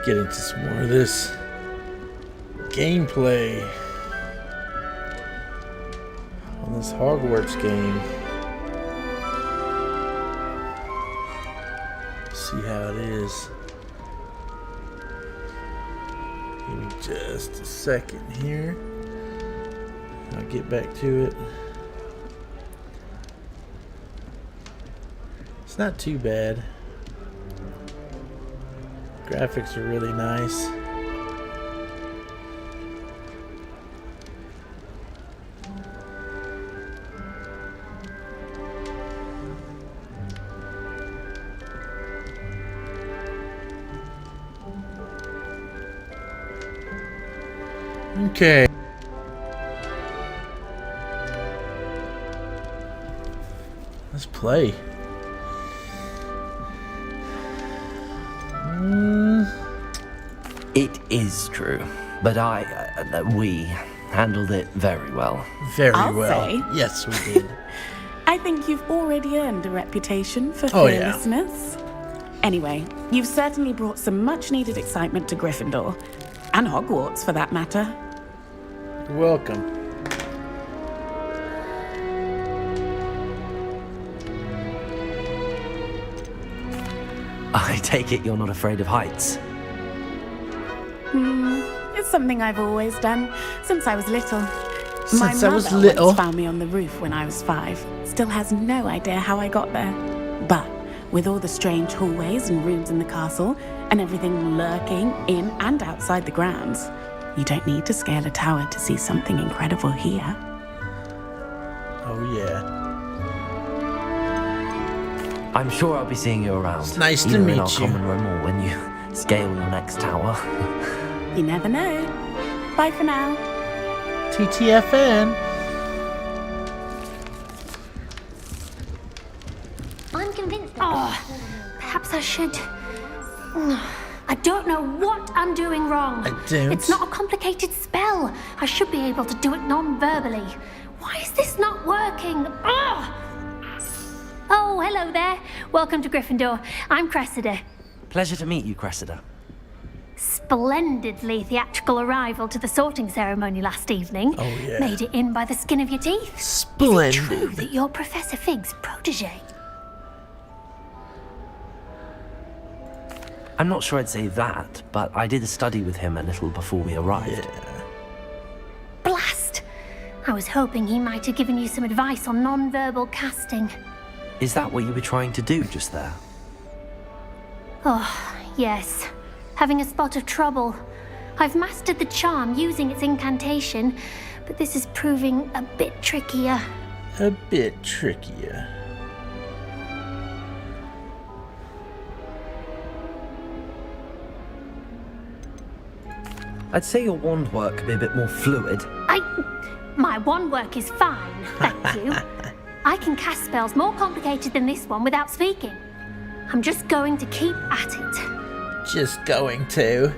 get into some more of this gameplay on this Hogwarts game. See how it is. Give me just a second here. I'll get back to it. It's not too bad. Graphics are really nice. Okay. Let's play. It is true, but we handled it very well. Very I'll well. say. Yes, we did. I think you've already earned a reputation for Oh, yeah. fearlessness. Anyway, you've certainly brought some much-needed excitement to Gryffindor. And Hogwarts, for that matter. You're welcome. I take it you're not afraid of heights. It's something I've always done, since I was little. Since I was My little. mother once found me on the roof when I was 5. Still has no idea how I got there. But with all the strange hallways and rooms in the castle, and everything lurking in and outside the grounds, you don't need to scale a tower to see something incredible here. Oh, yeah. I'm sure I'll be seeing you around. It's nice to either meet in our you. common room or when you scale your next tower. You never know. Bye for now. TTFN. I'm convinced. Perhaps I should. I don't know what I'm doing wrong. I don't. It's not a complicated spell. I should be able to do it non-verbally. Why is this not working? Oh, hello there. Welcome to Gryffindor. I'm Cressida. Pleasure to meet you, Cressida. Splendidly theatrical arrival to the sorting ceremony last evening. Oh, yeah. Made it in by the skin of your teeth. Splendid. Is it true that you're Professor Fig's protege? I'm not sure I'd say that, but I did a study with him a little before we arrived. Blast! I was hoping he might have given you some advice on non-verbal casting. Is that what you were trying to do just there? Oh, yes. Having a spot of trouble. I've mastered the charm using its incantation, but this is proving a bit trickier. A bit trickier. I'd say your wand work could be a bit more fluid. My wand work is fine, thank you. I can cast spells more complicated than this one without speaking. I'm just going to keep at it. Just going to.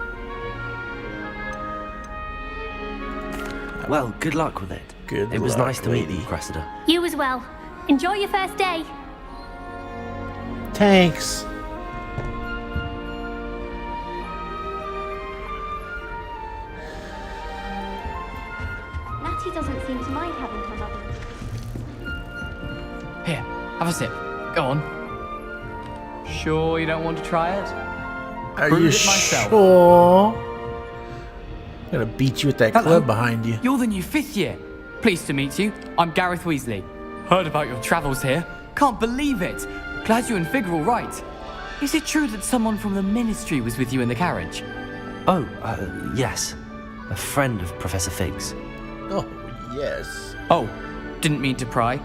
Well, good luck with it. Good It was luck, nice to meet lady. you, Cressida. You as well. Enjoy your first day. Thanks. Natty doesn't seem to mind having her mother. Here, have a sip. Go on. Sure you don't want to try it? Are Brewed you it myself. sure? I'm gonna beat you with that Hello. club behind you. You're the new 5th year. Pleased to meet you. I'm Gareth Weasley. Heard about your travels here. Can't believe it. Glad you and Fig are all right. Is it true that someone from the Ministry was with you in the carriage? Oh, yes. A friend of Professor Fig's. Oh, yes. Oh, didn't mean to pry.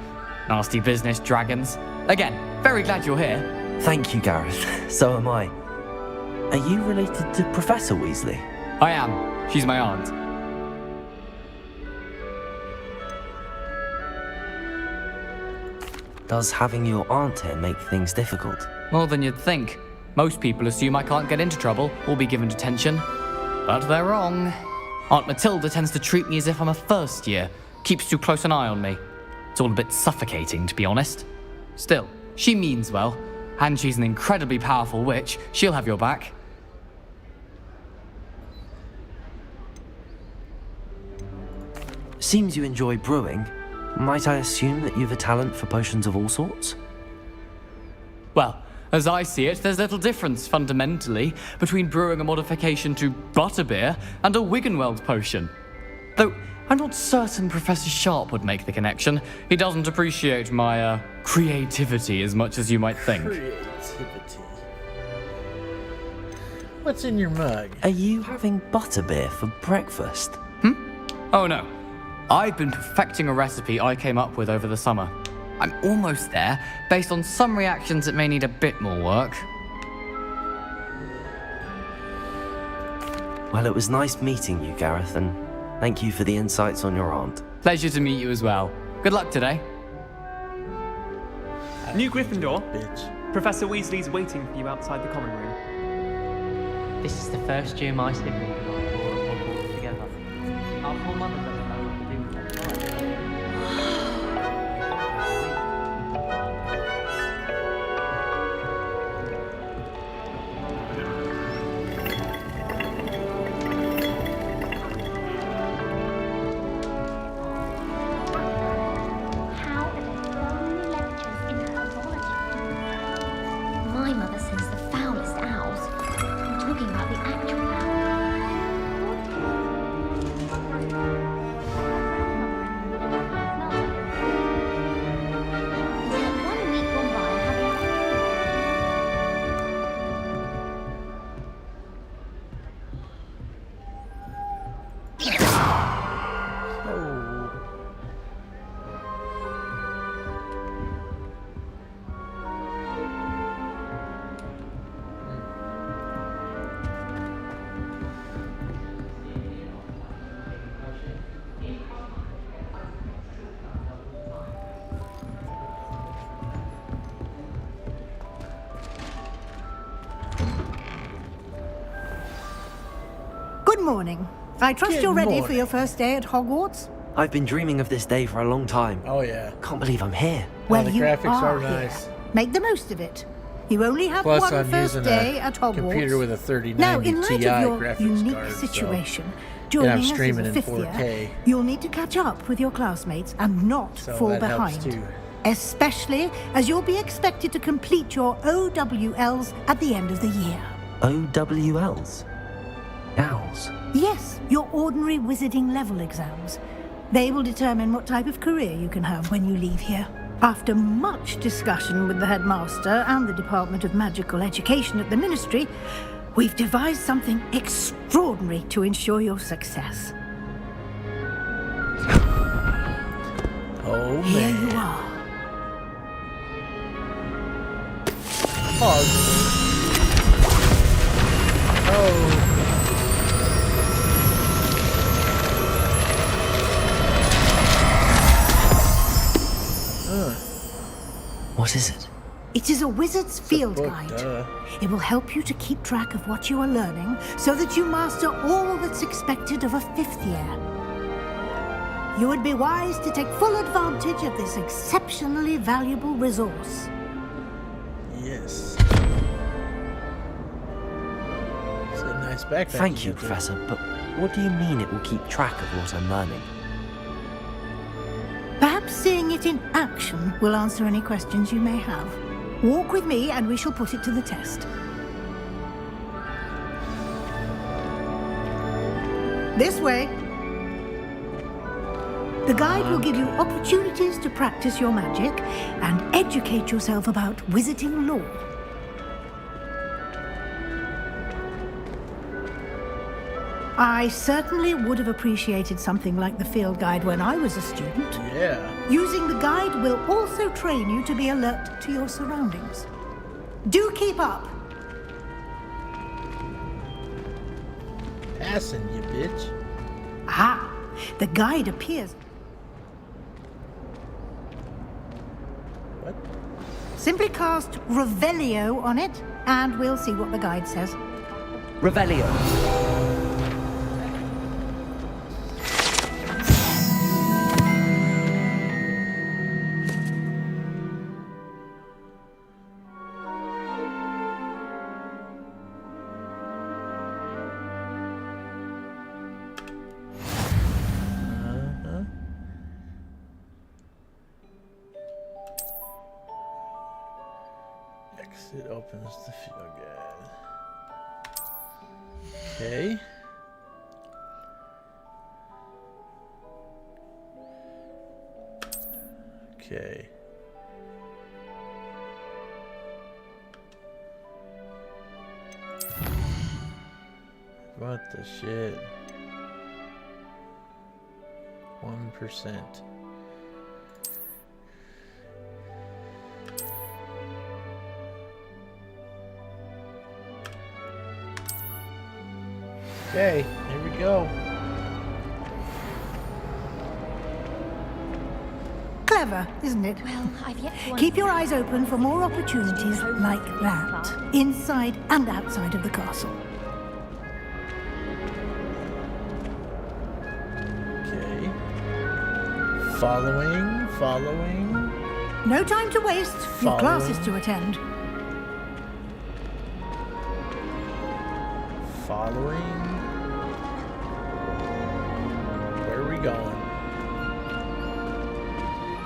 Nasty business, dragons. Again, very glad you're here. Thank you, Gareth. So am I. Are you related to Professor Weasley? I am. She's my aunt. Does having your aunt here make things difficult? More than you'd think. Most people assume I can't get into trouble or be given detention. But they're wrong. Aunt Matilda tends to treat me as if I'm a first year. Keeps too close an eye on me. It's all a bit suffocating, to be honest. Still, she means well. And she's an incredibly powerful witch. She'll have your back. Seems you enjoy brewing. Might I assume that you've a talent for potions of all sorts? Well, as I see it, there's little difference, fundamentally, between brewing a modification to butterbeer and a Wiggenweld potion. Though, I'm not certain Professor Sharp would make the connection. He doesn't appreciate my, creativity as much as you might think. Creativity. What's in your mug? Are you having butterbeer for breakfast? Oh no. I've been perfecting a recipe I came up with over the summer. I'm almost there, based on some reactions that may need a bit more work. Well, it was nice meeting you, Gareth, and thank you for the insights on your aunt. Pleasure to meet you as well. Good luck today. New Gryffindor. Bitch. Professor Weasley's waiting for you outside the common room. This is the first year my sibling and I are all at Hogwarts together. Our poor mother doesn't know what to do with that. How are there so many lectures in herbology? My mother sends the foulest owls. I'm talking about the actual owl. There's not 1 week gone by I haven't. Oh. Good morning. I trust Good you're ready for morning. your first day at Hogwarts. I've been dreaming of this day for a long time. Oh yeah. Can't believe I'm here. Well, the you graphics are here. nice. Make the most of it. You only have Plus, one I'm first using day a at Hogwarts. computer with a 3090 Now, in light Ti of your graphics unique card, situation, so, joining I'm us as streaming a in fifth 4K. year, you'll need to catch up with your classmates and not So fall that helps behind. too. Especially as you'll be expected to complete your OWLs at the end of the year. OWLs? Owls? Yes, your ordinary wizarding level exams. They will determine what type of career you can have when you leave here. After much discussion with the headmaster and the Department of Magical Education at the Ministry, we've devised something extraordinary to ensure your success. Oh Here man. you are. Oh. What is it? It is a wizard's field book, guide. duh. It will help you to keep track of what you are learning so that you master all that's expected of a fifth year. You would be wise to take full advantage of this exceptionally valuable resource. Yes. It's a nice backpack. Thank you, got there. Professor, but what do you mean it will keep track of what I'm learning? Perhaps seeing it in action will answer any questions you may have. Walk with me and we shall put it to the test. This way. The guide will give you opportunities to practice your magic and educate yourself about wizarding lore. I certainly would have appreciated something like the field guide when I was a student. Yeah. Using the guide will also train you to be alert to your surroundings. Do keep up. Passing you, bitch. Ah, the guide appears. What? Simply cast Revelio on it, and we'll see what the guide says. Revelio. Exit opens the field guide. Okay. Okay. What the shit? 1%. Okay, here we go. Clever, isn't it? Well, I've yet to Keep your eyes open for more opportunities like that, inside and outside of the castle. Okay. Following. No time to waste. You've classes to attend. Following. Where are we going?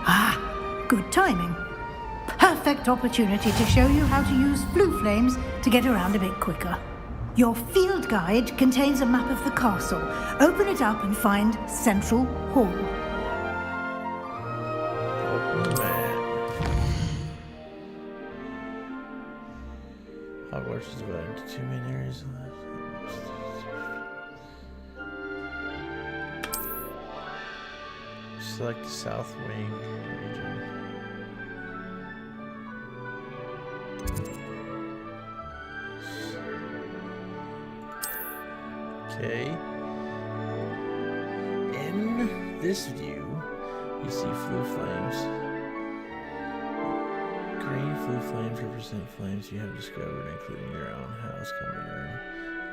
Ah, good timing. Perfect opportunity to show you how to use flue flames to get around a bit quicker. Your field guide contains a map of the castle. Open it up and find Central Hall. Open the map. Hogwarts is divided into 2 main areas. Select the South Wing region. Okay. In this view, you see flue flames. Green flue flames represent flames you have discovered, including your own house common room.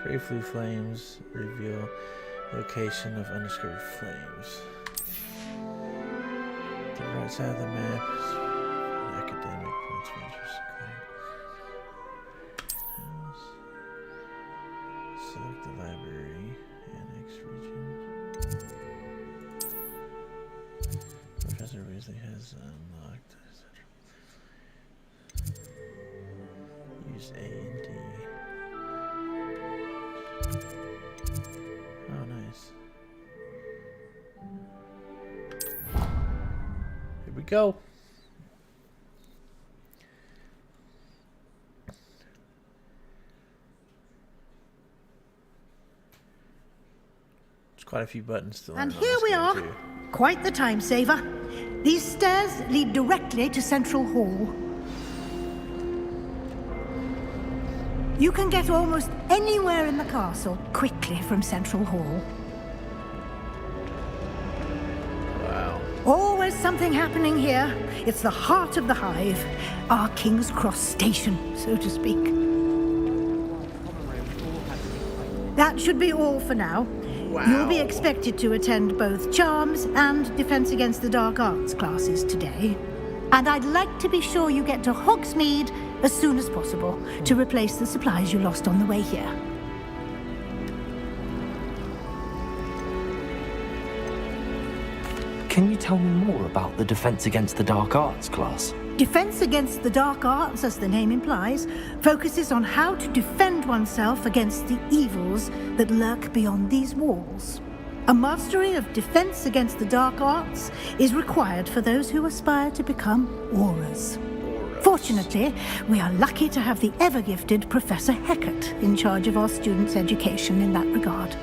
Gray flue flames reveal location of undiscovered flames. The right side of the map is academic points of interest. Select the library annex region. Professor Weasley has unlocked, etc. Use A and D. Oh, nice. Here we go. There's quite a few buttons to learn. And on here this we game, are. too. Quite the time saver. These stairs lead directly to Central Hall. You can get almost anywhere in the castle quickly from Central Hall. Wow. Always something happening here. It's the heart of the hive, our King's Cross station, so to speak. That should be all for now. Wow. You'll be expected to attend both Charms and Defense Against the Dark Arts classes today. And I'd like to be sure you get to Hogsmeade as soon as possible to replace the supplies you lost on the way here. Can you tell me more about the Defense Against the Dark Arts class? Defense Against the Dark Arts, as the name implies, focuses on how to defend oneself against the evils that lurk beyond these walls. A mastery of Defense Against the Dark Arts is required for those who aspire to become Aurors. Fortunately, we are lucky to have the ever-gifted Professor Hecat in charge of our students' education in that regard.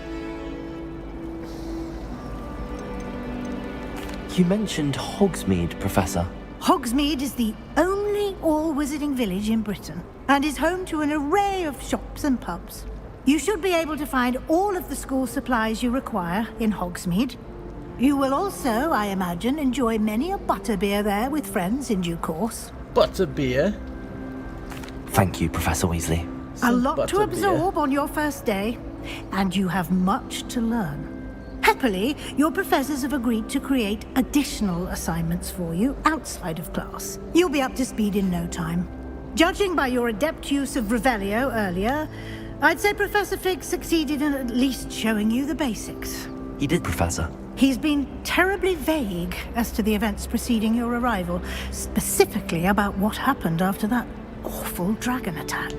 You mentioned Hogsmeade, Professor. Hogsmeade is the only all-wizarding village in Britain and is home to an array of shops and pubs. You should be able to find all of the school supplies you require in Hogsmeade. You will also, I imagine, enjoy many a butterbeer there with friends in due course. Butterbeer. Thank you, Professor Weasley. A lot to butterbeer. absorb on your first day, and you have much to learn. Happily, your professors have agreed to create additional assignments for you outside of class. You'll be up to speed in no time. Judging by your adept use of Revelio earlier, I'd say Professor Fig succeeded in at least showing you the basics. He did, Professor. He's been terribly vague as to the events preceding your arrival, specifically about what happened after that awful dragon attack.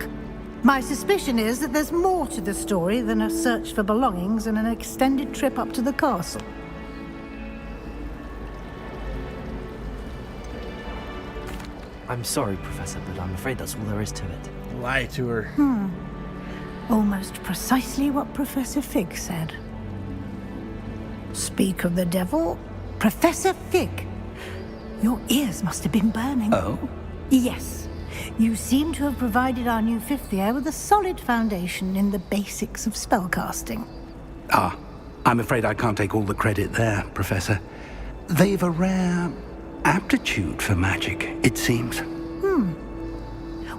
My suspicion is that there's more to the story than a search for belongings and an extended trip up to the castle. I'm sorry, Professor, but I'm afraid that's all there is to it. Lie to her. Almost precisely what Professor Fig said. Speak of the devil, Professor Fig. Your ears must have been burning. Oh? Yes. You seem to have provided our new fifth year with a solid foundation in the basics of spellcasting. Ah, I'm afraid I can't take all the credit there, Professor. They've a rare aptitude for magic, it seems.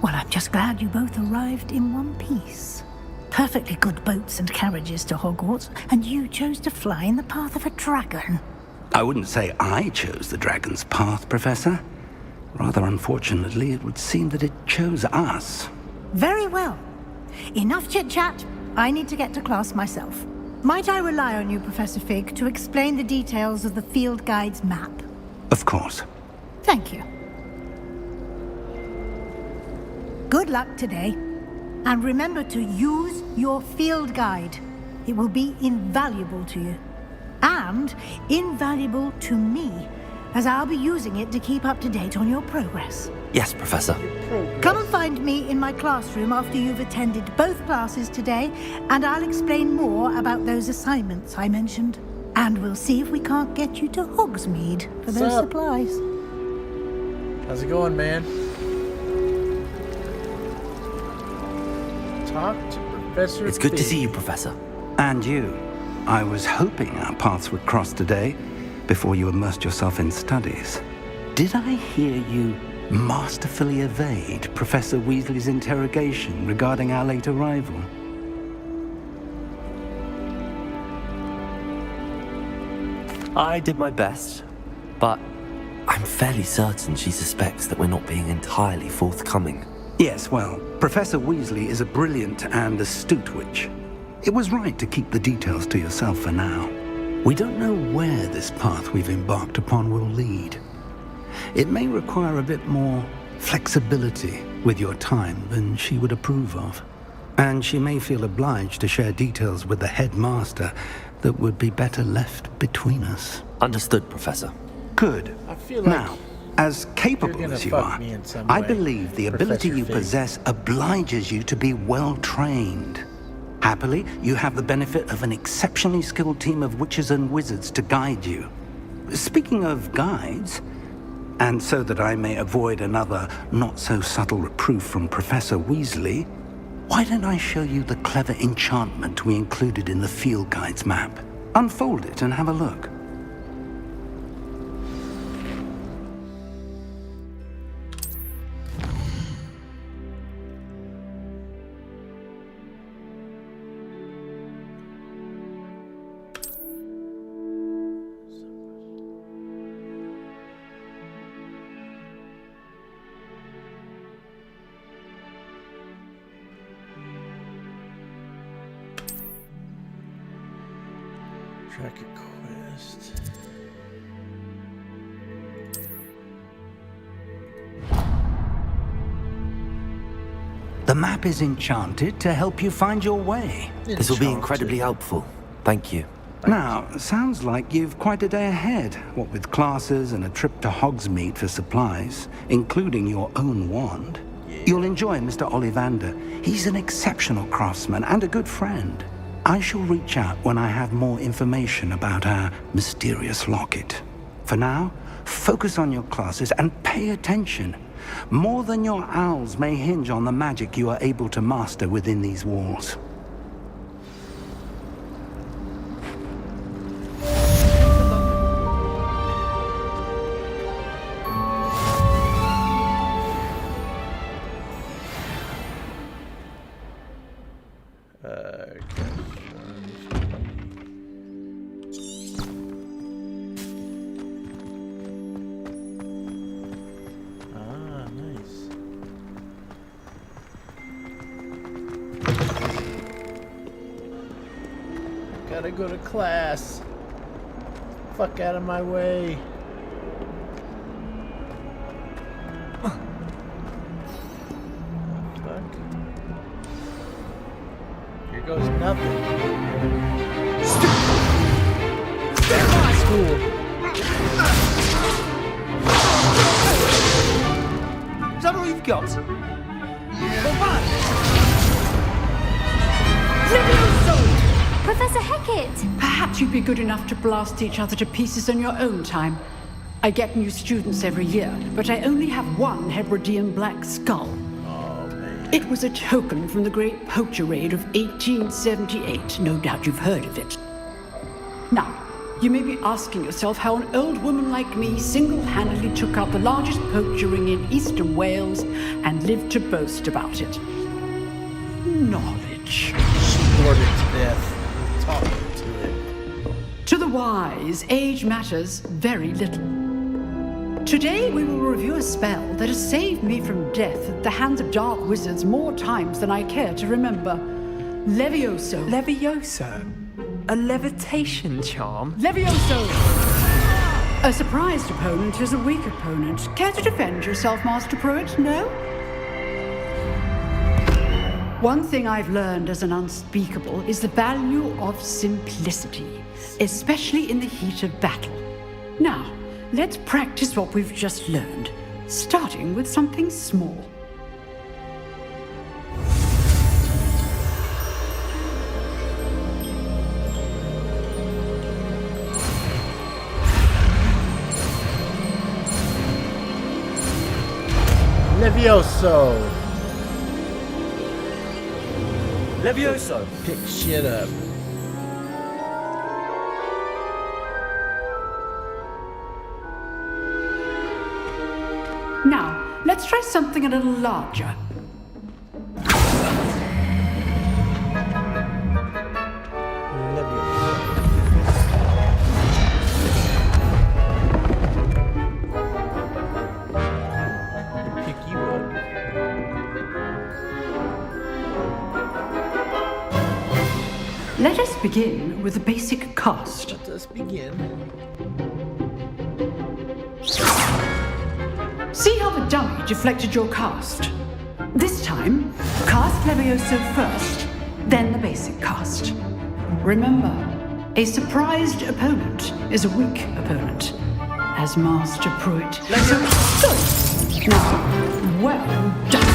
Well, I'm just glad you both arrived in one piece. Perfectly good boats and carriages to Hogwarts, and you chose to fly in the path of a dragon. I wouldn't say I chose the dragon's path, Professor. Rather unfortunately, it would seem that it chose us. Very well. Enough chit-chat. I need to get to class myself. Might I rely on you, Professor Fig, to explain the details of the field guide's map? Of course. Thank you. Good luck today. And remember to use your field guide. It will be invaluable to you. And invaluable to me, as I'll be using it to keep up to date on your progress. Yes, Professor. Come and find me in my classroom after you've attended both classes today, and I'll explain more about those assignments I mentioned. And we'll see if we can't get you to Hogsmeade for those Sup? supplies. How's it going, man? Talk to Professor It's good to Fig. see you, Professor. And you. I was hoping our paths would cross today, before you immersed yourself in studies. Did I hear you masterfully evade Professor Weasley's interrogation regarding our late arrival? I did my best, but I'm fairly certain she suspects that we're not being entirely forthcoming. Yes, well, Professor Weasley is a brilliant and astute witch. It was right to keep the details to yourself for now. We don't know where this path we've embarked upon will lead. It may require a bit more flexibility with your time than she would approve of. And she may feel obliged to share details with the headmaster that would be better left between us. Understood, Professor. Good. I feel like Now, as capable gonna as you fuck are, me in some I way, believe the ability Professor you Fig. possess obliges you to be well trained. Happily, you have the benefit of an exceptionally skilled team of witches and wizards to guide you. Speaking of guides, and so that I may avoid another not-so-subtle reproof from Professor Weasley, why don't I show you the clever enchantment we included in the field guide's map? Unfold it and have a look. Track a quest. The map is enchanted to help you find your way. This will be incredibly helpful. Thank you. Now, sounds like you've quite a day ahead, what with classes and a trip to Hogsmeade for supplies, including your own wand. You'll enjoy Mr. Ollivander. He's an exceptional craftsman and a good friend. I shall reach out when I have more information about our mysterious locket. For now, focus on your classes and pay attention. More than your owls may hinge on the magic you are able to master within these walls. Ah, nice. Gotta go to class. Fuck out of my way. fuck? Here goes nothing. They're my school! Is that all you've got? Well, what? Professor Hecat! Perhaps you'd be good enough to blast each other to pieces in your own time. I get new students every year, but I only have one Hebridean black skull. Oh, man. It was a token from the Great Poacher Raid of 1878. No doubt you've heard of it. Now, you may be asking yourself how an old woman like me single-handedly took out the largest poacher ring in eastern Wales and lived to boast about it. Knowledge. She bored it to death. Talking to it. To the wise, age matters very little. Today we will review a spell that has saved me from death at the hands of dark wizards more times than I care to remember. Levioso. Levioso? A levitation charm? Levioso! A surprised opponent is a weak opponent. Care to defend yourself, Master Pruitt? No? One thing I've learned as an unspeakable is the value of simplicity, especially in the heat of battle. Now, let's practice what we've just learned, starting with something small. Levioso! Levioso! Pick shit up. Now, let's try something a little larger. Pick you up. Let us begin with the basic cast. Let us begin. See how the dummy deflected your cast? This time, cast Levioso first, then the basic cast. Remember, a surprised opponent is a weak opponent, as Master Pruitt. So good. Now, well done.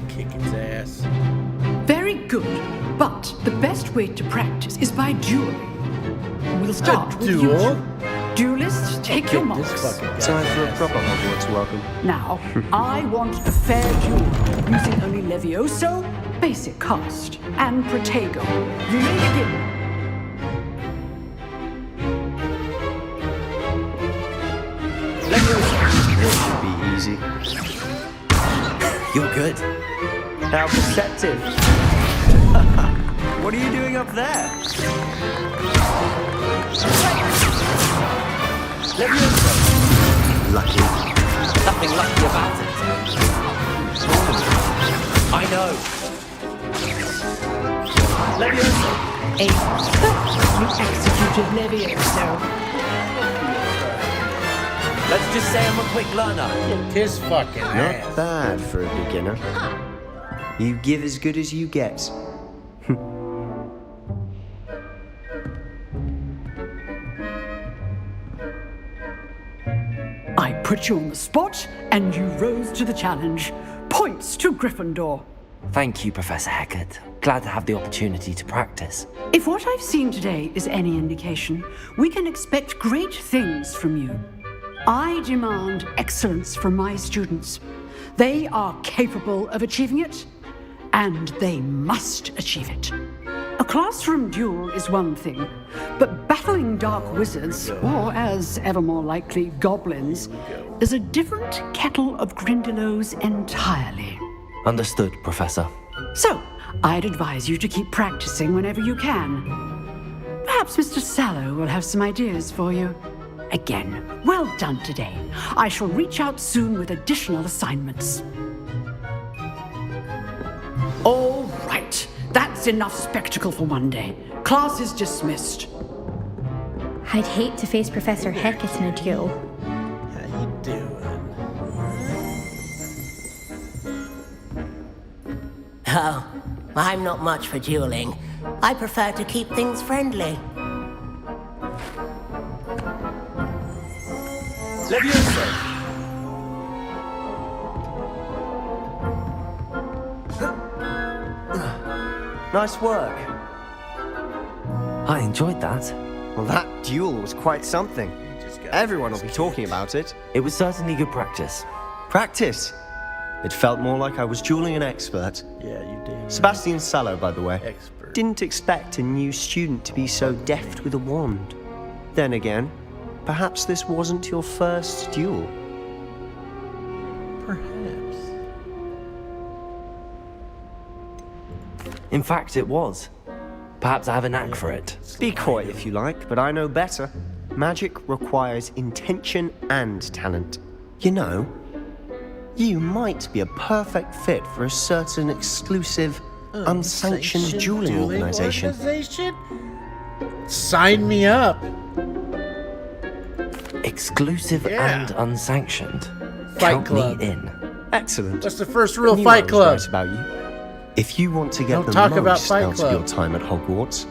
Kick its ass. Very good, but the best way to practice is by dueling. We'll start with you duel? two. Duelists, take your Kick this marks. fucking Time guy's for a ass. proper Hogwarts welcome. Now, I want a fair duel, using only Levioso, basic cast, and Protego. You may begin. This should be easy. You're good. How perceptive. What are you doing up there? Levioso! Lucky. Nothing lucky about it. I know. Levioso! You executed Levioso. Let's just say I'm a quick learner. Kick his fucking Not ass. bad for a beginner. You give as good as you get. I put you on the spot, and you rose to the challenge. Points to Gryffindor. Thank you, Professor Hecat. Glad to have the opportunity to practice. If what I've seen today is any indication, we can expect great things from you. I demand excellence from my students. They are capable of achieving it, and they must achieve it. A classroom duel is one thing, but battling dark wizards, or as ever more likely, goblins, is a different kettle of Grindylows entirely. Understood, Professor. So, I'd advise you to keep practicing whenever you can. Perhaps Mr. Sallow will have some ideas for you. Again, well done today. I shall reach out soon with additional assignments. All right, that's enough spectacle for one day. Class is dismissed. I'd hate to face Professor Hecat in a duel. How you doing? Oh, I'm not much for dueling. I prefer to keep things friendly. Levioso! Nice work. I enjoyed that. Well, that duel was quite something. Everyone will be talking about it. It was certainly good practice. Practice? It felt more like I was dueling an expert. Yeah, you did. Sebastian Sallow, by the way. Expert. Didn't expect a new student to be so deft with a wand. Then again, perhaps this wasn't your first duel. Perhaps. In fact, it was. Perhaps I have a knack for it. Be coy if you like, but I know better. Magic requires intention and talent. You know, you might be a perfect fit for a certain exclusive, unsanctioned dueling organization. Sign me up. Exclusive and unsanctioned. Fight Count Club. me in. Excellent. That's the first rule of Knew Fight I was Club. right about you. If you want to get Don't the talk about most Fight out Club. of your time at Hogwarts,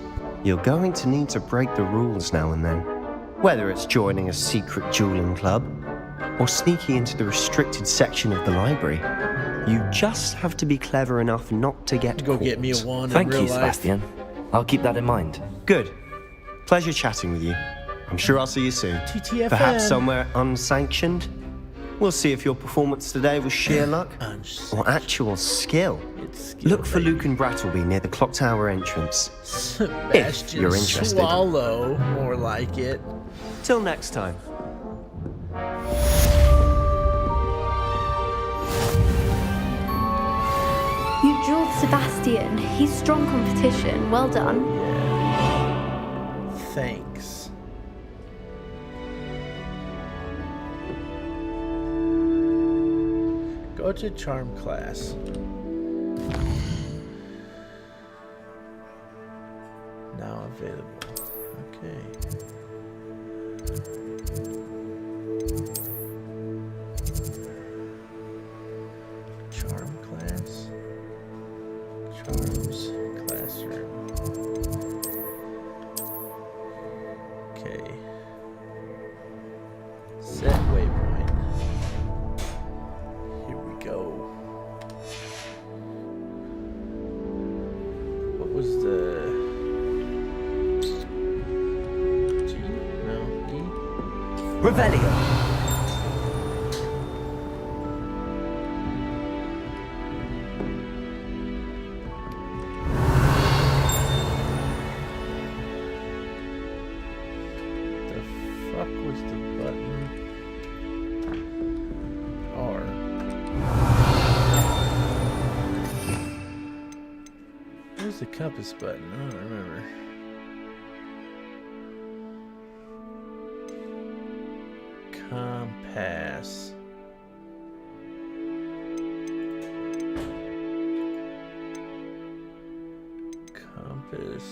you're going to need to break the rules now and then. Whether it's joining a secret dueling club or sneaking into the restricted section of the library, you just have to be clever enough not to get Go caught. get me a wand Thank in you, real life. Sebastian. I'll keep that in mind. Good. Pleasure chatting with you. I'm sure I'll see you soon. TTFN. Perhaps somewhere unsanctioned. We'll see if your performance today was sheer luck or actual skill. Look for Luke and Brattleby near the clock tower entrance. Sebastian you're interested. Swallow, more like it. Till next time. You dueled Sebastian. He's strong competition. Well done. Yeah. Thanks. Go to charm class. Now available. Okay. Charm class. Charms classroom. Okay. Set waypoint. Here we go. What was the G? No, E? Revelio. The fuck was the button? R. Where's the compass button? I don't remember. Compass. Compass.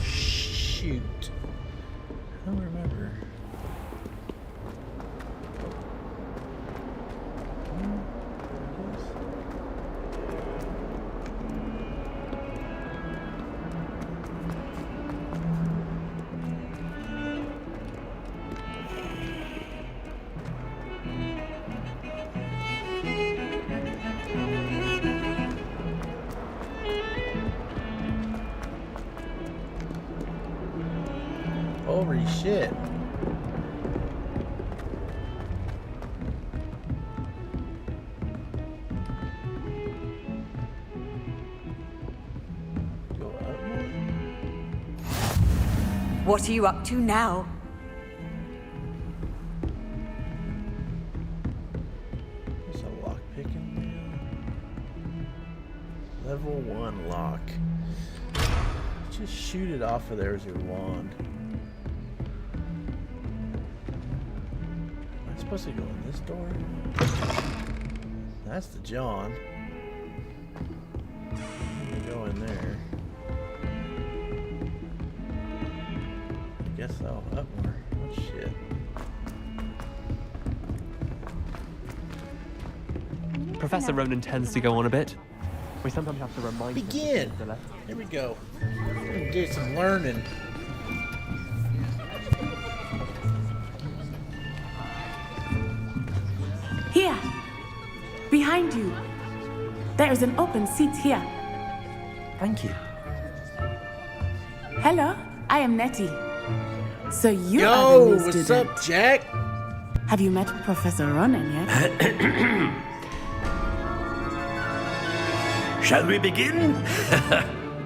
Shoot. I don't remember. Holy shit. Go up more? What are you up to now? There's a lock picking now. Level 1 lock. Just shoot it off of there as your wand. Am I supposed to go in this door? That's the John. I'm gonna go in there. I guess I'll up more. Oh shit. Professor Ronan tends to go on a bit. We sometimes have to remind him. Begin. Here we go. I'm gonna do some learning. Here, behind you. There is an open seat here. Thank you. Hello, I am Nettie. So you Yo, are the new what's student. up, Jack? Have you met Professor Ronan yet? Shall we begin?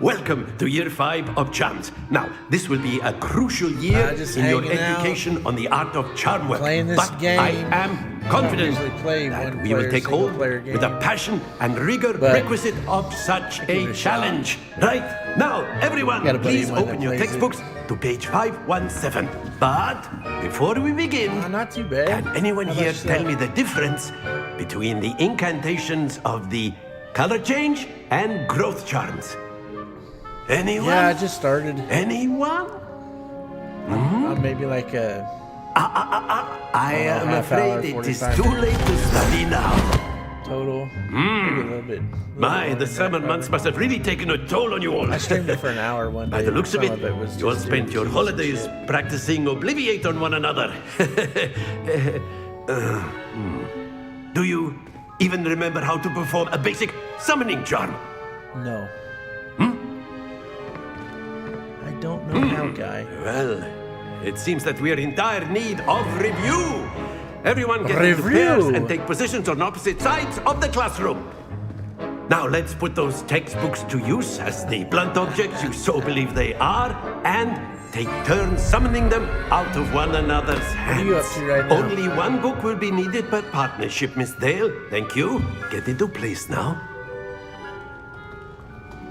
Welcome to year 5 of charms. Now, this will be a crucial year just in your hanging out, education on the art of charm work. playing this but game. I am confident usually play that one we will player, take single hold player with the game. passion and rigor But requisite of such give it a a shot. challenge. Right, now, everyone, Got a buddy please of mine that open your plays it. textbooks to page 517. But before we begin, not too bad. can anyone How about here tell yourself? me the difference between the incantations of the color change and growth charms? Anyone? Yeah, I just started. Anyone? Maybe like a. I am half hour, afraid it is 45 too minutes. late to study now. Total. Maybe a little bit. My, the summer months must have really taken a toll on you all. I streamed it for an hour one day. By the looks of it, Some was you all just spent doing your keys and holidays shit. practicing Obliviate on one another. Do you even remember how to perform a basic summoning charm? No. I don't know how, guy. Well, it seems that we are in dire need of review. Everyone get into Review? pairs and take positions on opposite sides of the classroom. Now let's put those textbooks to use as the blunt objects you so believe they are, and take turns summoning them out of one another's hands. What are you up to right now? Only one book will be needed per partnership, Miss Dale. Thank you. Get into place now.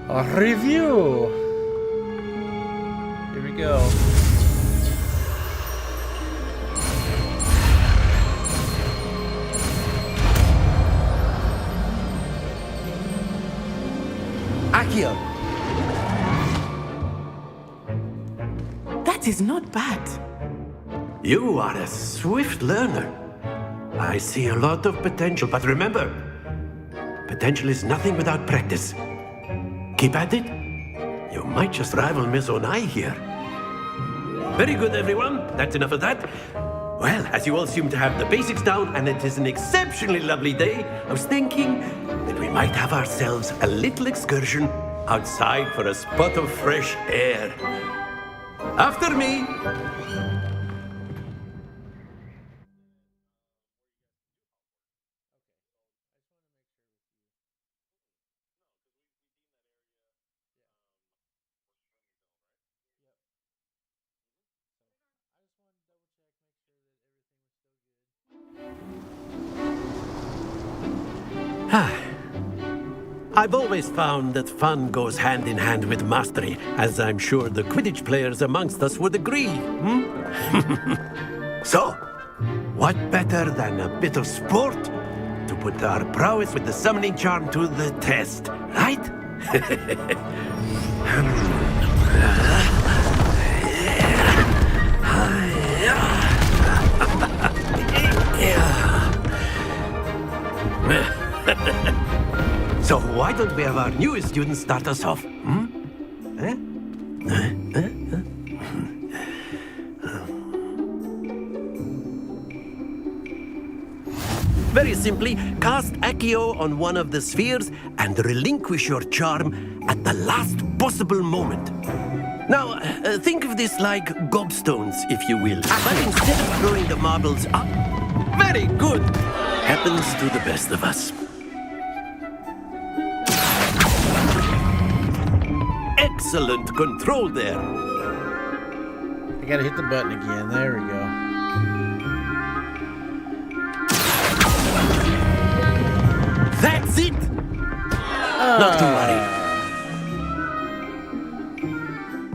A review. Here we go. Akio. That is not bad. You are a swift learner. I see a lot of potential, but remember, potential is nothing without practice. Keep at it. You might just rival Miss Onai here. Very good, everyone. That's enough of that. Well, as you all seem to have the basics down, and it is an exceptionally lovely day, I was thinking that we might have ourselves a little excursion outside for a spot of fresh air. After me. I've always found that fun goes hand in hand with mastery, as I'm sure the Quidditch players amongst us would agree. So, what better than a bit of sport to put our prowess with the summoning charm to the test, right? So why don't we have our newest student start us off? Very simply, cast Accio on one of the spheres and relinquish your charm at the last possible moment. Now, think of this like gobstones, if you will. But instead of throwing the marbles up, very good. Happens to the best of us. Excellent control there. I gotta hit the button again. There we go. That's it! Not to worry.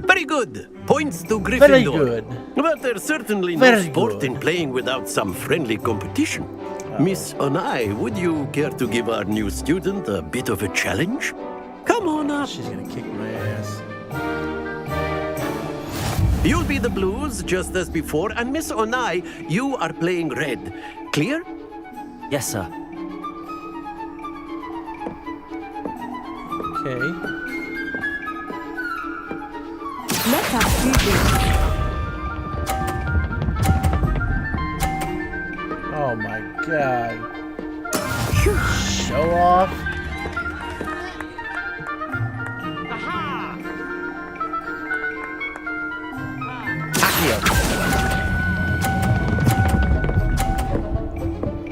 Very good. Points to Gryffindor. Very good. But there's certainly no Very sport good. in playing without some friendly competition. Miss Onai, would you care to give our new student a bit of a challenge? Come on up. She's gonna kick my ass. You'll be the blues, just as before, and Miss Onai, you are playing red. Clear? Yes, sir. Okay. Let us see this. Oh my god. Show off.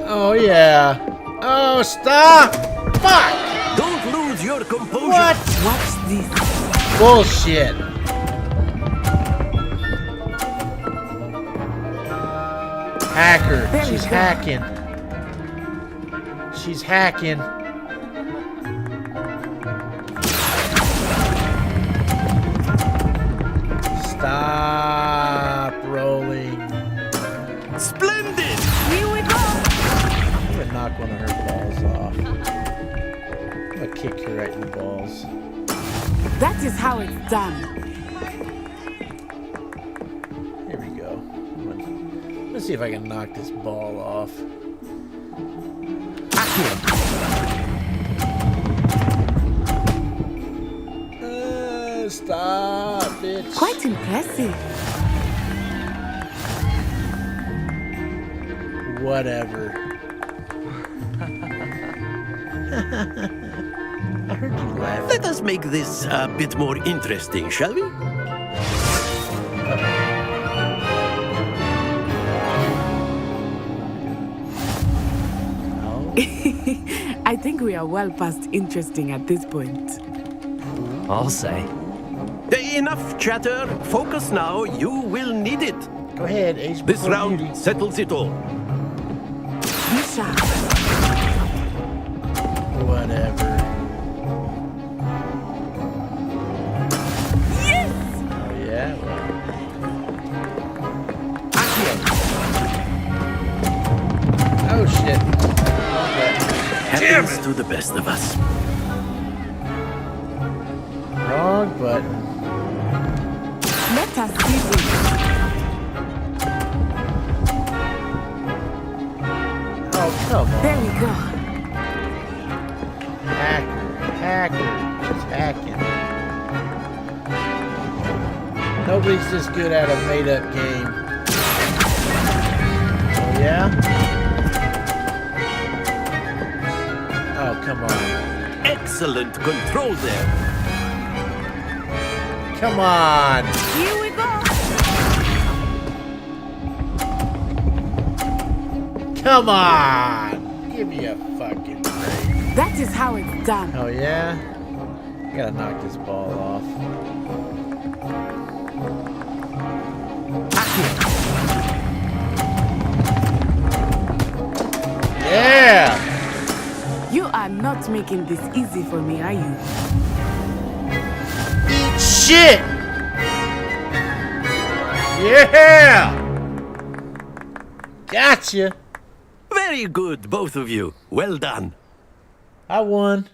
Oh yeah. Oh, stop! Fuck! Don't lose your composure. What? Watch this. Bullshit. Hacker. She's hacking. She's hacking. Stop rolling. Splendid! Here we go. I'm gonna knock one of her balls off. I'm gonna kick her right in the balls. That is how it's done. Here we go. Let's see if I can knock this ball off. Stop, bitch. Quite impressive. Whatever. I heard you laugh. Let us make this a bit more interesting, shall we? I think we are well past interesting at this point. I'll say. Enough chatter. Focus now. You will need it. Go ahead, Ace. This before round beauty. settles it all. Be sharp. Whatever. Yes! Oh, yeah? Well. Oh, shit. Okay. Happens to the best of us. Wrong button. Let us see this. Oh, come on. There we go. Hacker. Just hacking. Nobody's this good at a made-up game. Oh, yeah? Oh, come on. Excellent control there. Come on. Here we go. Come on. Give me a fucking break. That is how it's done. Oh, yeah? I gotta knock this ball off. Yeah! You are not making this easy for me, are you? Eat shit! Yeah! Gotcha! Very good, both of you. Well done. I won.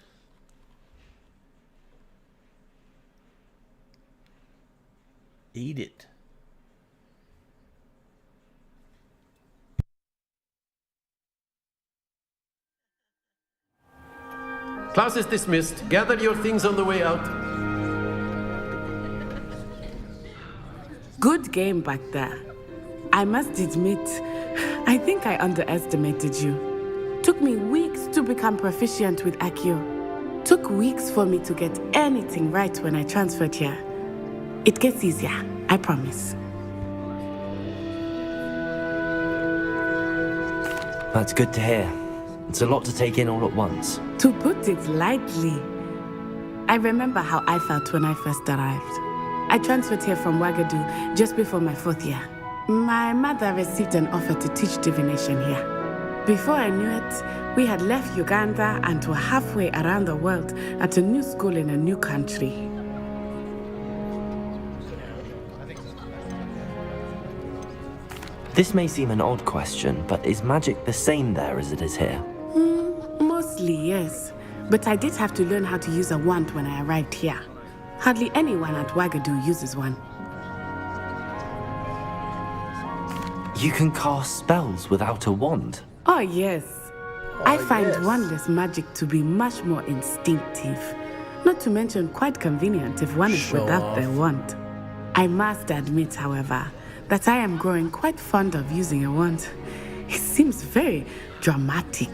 Eat it. Class is dismissed. Gather your things on the way out. Good game back there. I must admit, I think I underestimated you. Took me weeks to become proficient with Accio. Took weeks for me to get anything right when I transferred here. It gets easier, I promise. That's good to hear. It's a lot to take in all at once. To put it lightly, I remember how I felt when I first arrived. I transferred here from Ouagadougou just before my 4th year. My mother received an offer to teach divination here. Before I knew it, we had left Uganda and were halfway around the world at a new school in a new country. This may seem an odd question, but is magic the same there as it is here? Mostly, yes. But I did have to learn how to use a wand when I arrived here. Hardly anyone at Ouagadougou uses one. You can cast spells without a wand? Oh, yes. I find wandless magic to be much more instinctive. Not to mention quite convenient if one is Show without their off. wand. I must admit, however, that I am growing quite fond of using a wand. It seems very dramatic.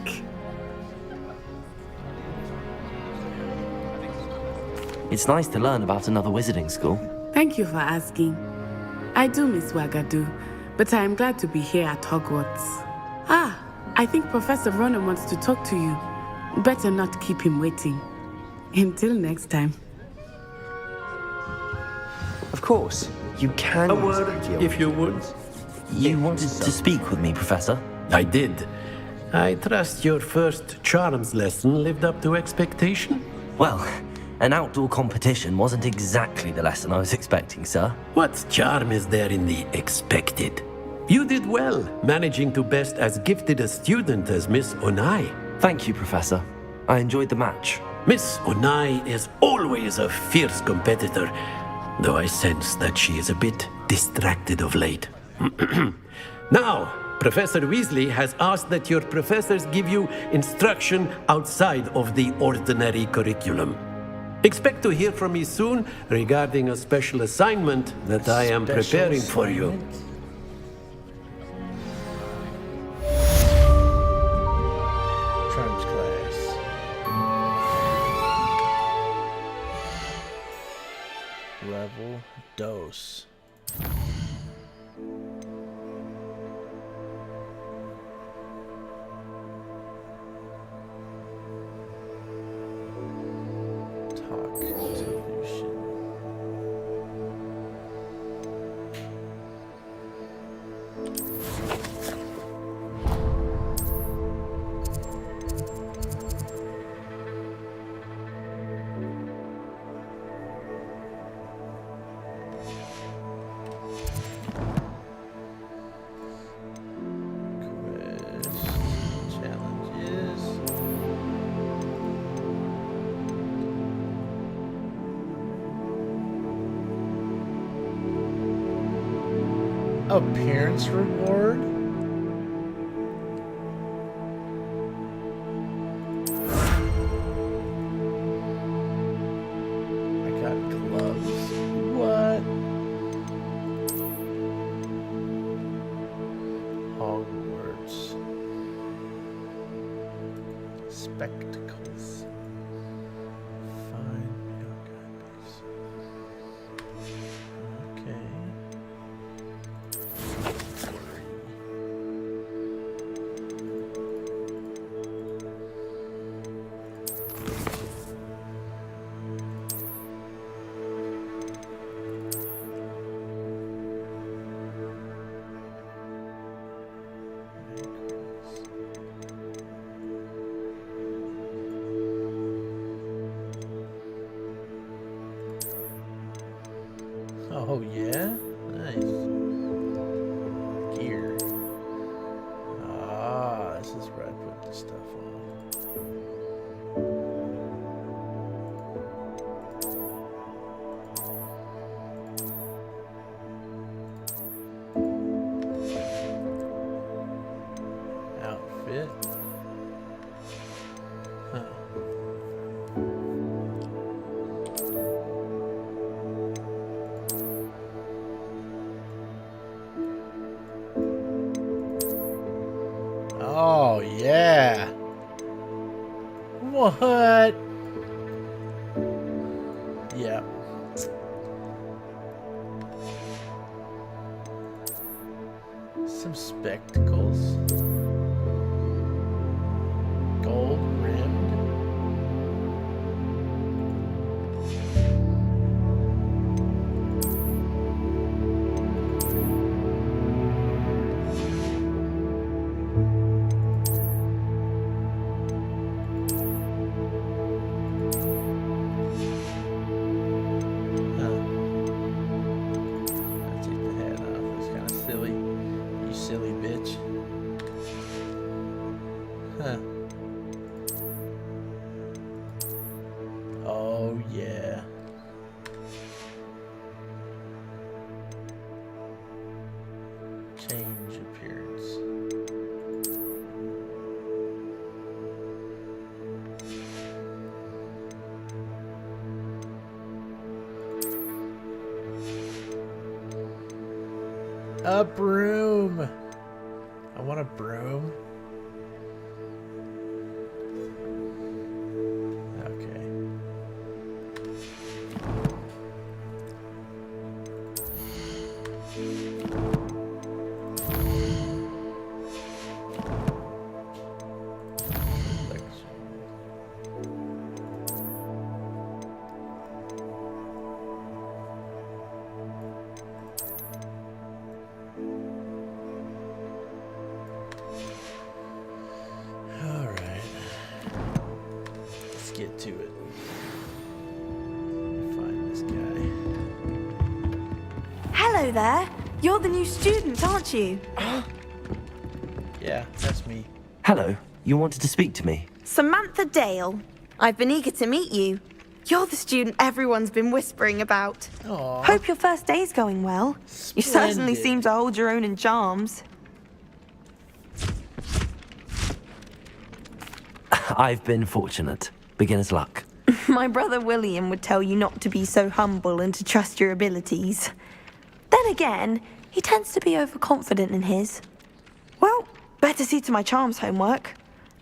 It's nice to learn about another wizarding school. Thank you for asking. I do miss Wagadu, but I am glad to be here at Hogwarts. Ah, I think Professor Ronan wants to talk to you. Better not keep him waiting. Until next time. Of course, you can A use word, it if you would. You wanted to speak with me, Professor? I did. I trust your first charms lesson lived up to expectation? Well, an outdoor competition wasn't exactly the lesson I was expecting, sir. What charm is there in the expected? You did well, managing to best as gifted a student as Miss Onai. Thank you, Professor. I enjoyed the match. Miss Onai is always a fierce competitor, though I sense that she is a bit distracted of late. Now, Professor Weasley has asked that your professors give you instruction outside of the ordinary curriculum. Expect to hear from me soon regarding a special assignment that I am preparing for you. Charms class. Level dose. Talk solution. Challenges. Appearance reward. I got gloves. What? Hogwarts. Spectacles. Fine. Okay. Oh yeah, nice. Gear. Ah, this is where I put the stuff on. Outfit. Huh. Oh, yeah. What? Yeah. Some spectacles. Gold rimmed. Silly bitch. Huh. Oh, yeah. Change appearance. A broom. I want a broom. Okay. Get to it. Find this guy. Hello there. You're the new student, aren't you? Yeah, that's me. Hello, you wanted to speak to me? Samantha Dale. I've been eager to meet you. You're the student everyone's been whispering about. Aww. Hope your first day's going well. You certainly Splendid. seem to hold your own in charms. I've been fortunate. Beginner's luck. My brother William would tell you not to be so humble and to trust your abilities. Then again, he tends to be overconfident in his. Well, better see to my charms homework.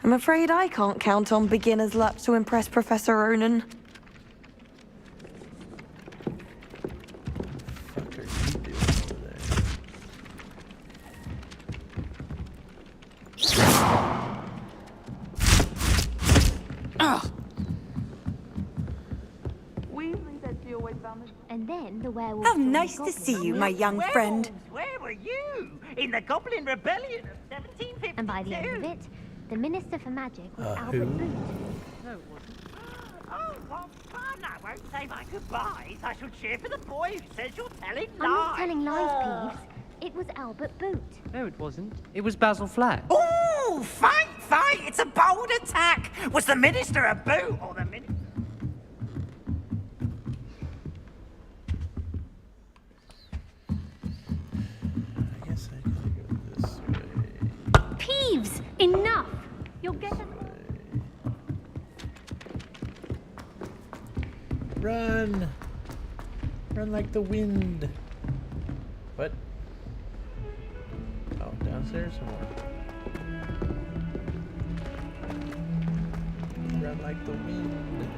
I'm afraid I can't count on beginner's luck to impress Professor Ronan. What the fuck are you doing over there? Ugh! And then the werewolf. How nice to see you, my young friend. Where were you? In the Goblin Rebellion of 1752. And by the end of it, the Minister for Magic was who? Albert Boot. No, it wasn't. Oh, what fun! I won't say my goodbyes. I shall cheer for the boy who says you're telling lies. I'm not telling lies, Peeves. It was Albert Boot. No, it wasn't. It was Basil Flack. Oh, fight, fight! It's a bold attack. Was the Minister a boot or the Minister? Peeves! Enough! You'll get us. Run! Run like the wind. What? Oh, downstairs or what? Run like the wind.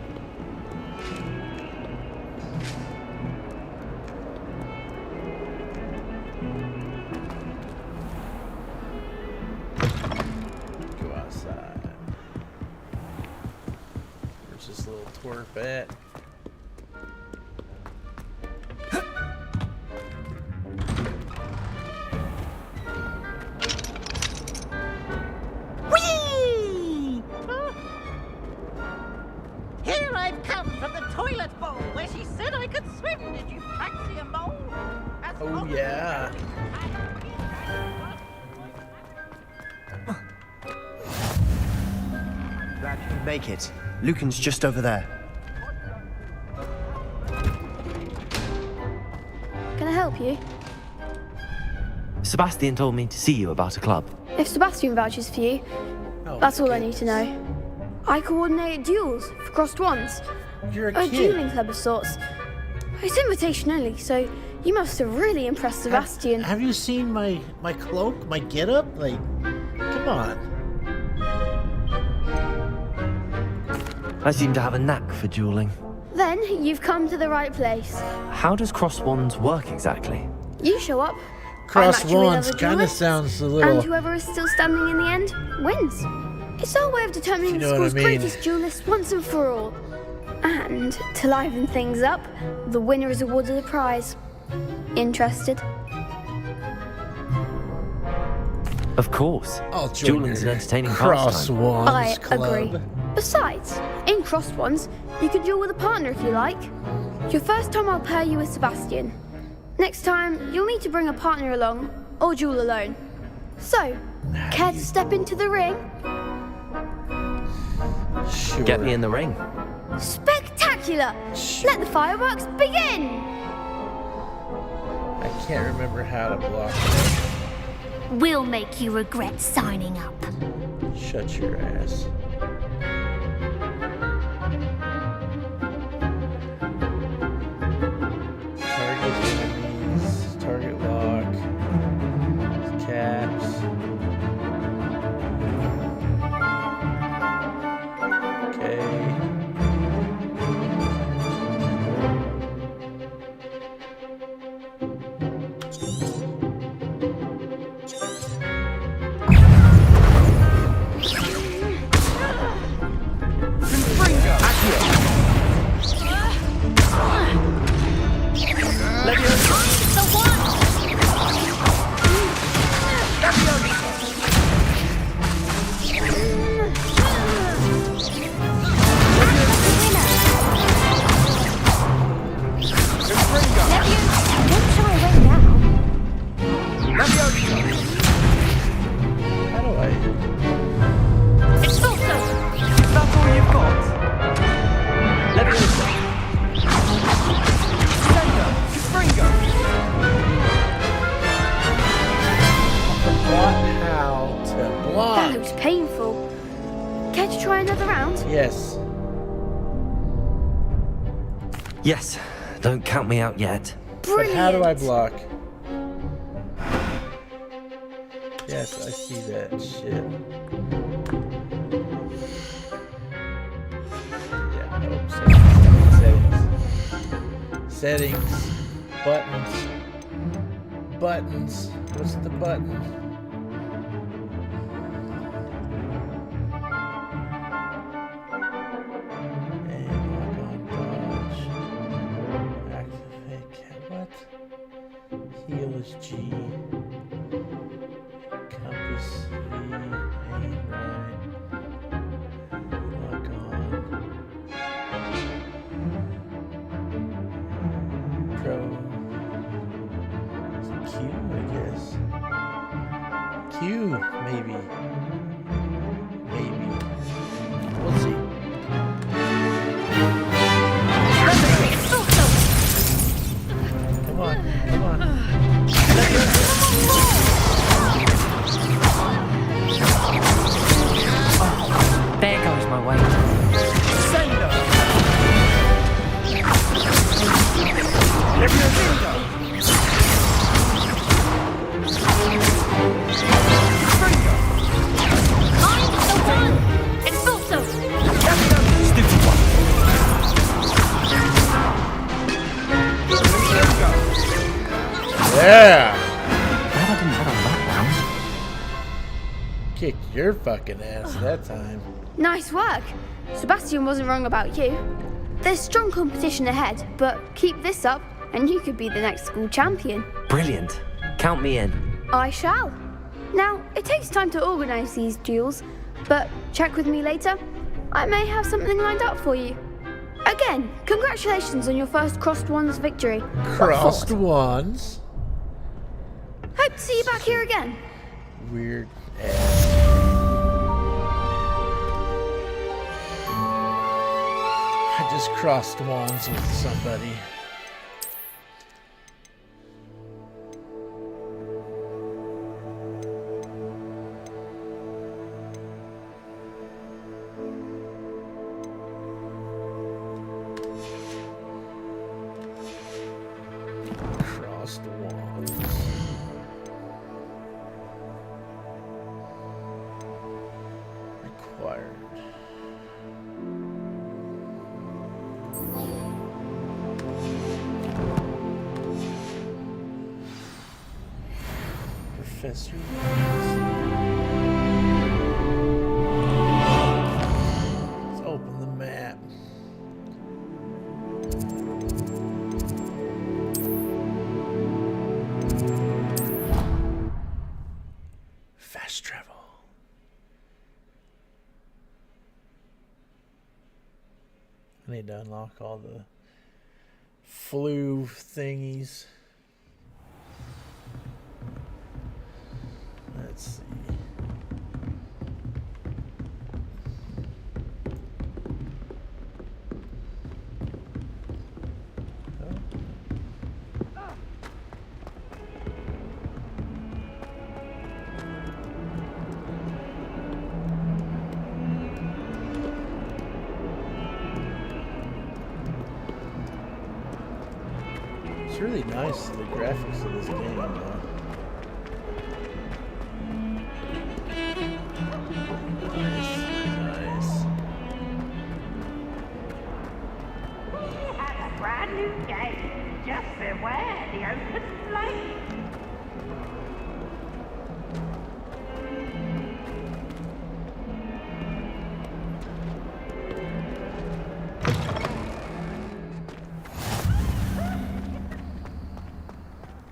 Go outside. Where's this little twerp at? Whee! Here I've come from the toilet bowl where she said I could swim. Did you fancy a mole? Oh yeah. Glad you could make it. Lucan's just over there. Can I help you? Sebastian told me to see you about a club. If Sebastian vouches for you, that's all I need to know. I coordinate duels for crossed wands. You're a kid. dueling club of sorts. It's invitation only, so you must have really impressed Sebastian. Have you seen my cloak, my getup? Like, come on. I seem to have a knack for dueling. Then you've come to the right place. How does cross wands work exactly? You show up. Cross I match you with wands other kind of duelists, sounds a little. And whoever is still standing in the end wins. It's our way of determining You the know what I school's mean. greatest duelist once and for all. And to liven things up, the winner is awarded a prize. Interested? Of course. I'll join Dueling's an your entertaining Cross pastime. wands I club. agree. Besides, in crossed ones, you can duel with a partner if you like. Your first time I'll pair you with Sebastian. Next time, you'll need to bring a partner along, or duel alone. So, care to step into the ring? Sure. Get me in the ring. Spectacular! Let the fireworks begin! I can't remember how to block We'll make you regret signing up. it. Shut your ass. Target enemies, target lock. block. That looks painful. Care to try another round? Yes. Yes, don't count me out yet. But how do I block? Yes, I see that shit. Yeah, oh, settings. Buttons. Buttons. What's the button? Heal is G. Compass V. Aim right. Lock on. Pro. Is it Q, I guess? Q, maybe. Maybe. We'll see. Come on, come on. There goes my way. Sender! I'm the one! Expulso! Stupid one. Yeah! Glad I didn't head on that round. Kicked your fucking ass that time. Nice work. Sebastian wasn't wrong about you. There's strong competition ahead, but keep this up and you could be the next school champion. Brilliant. Count me in. I shall. Now, it takes time to organise these duels, but check with me later. I may have something lined up for you. Again, congratulations on your first Crossed Wands victory. Crossed Wands? Hope to see you back here again. Weird ass. I just crossed wands with somebody. Crossed wands. Required. Professor. Let's open the map. Fast travel. I need to unlock all the flu thingies. Let's see. It's really nice, the graphics of this game, though. Nice. We have a brand new game. Just beware the open flame.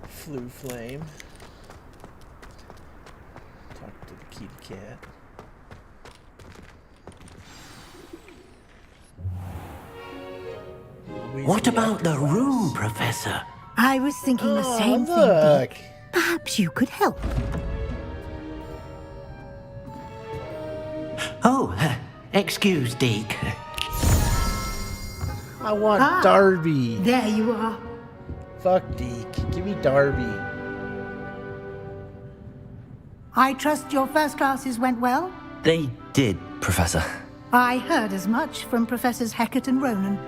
Flu flame. Talk to the kitty cat. What about the room, Professor? I was thinking the same look. thing, Dick. Perhaps you could help. Oh, excuse, Deke. I want Darby. There you are. Fuck Deke. Give me Darby. I trust your first classes went well? They did, Professor. I heard as much from Professors Hecat and Ronan.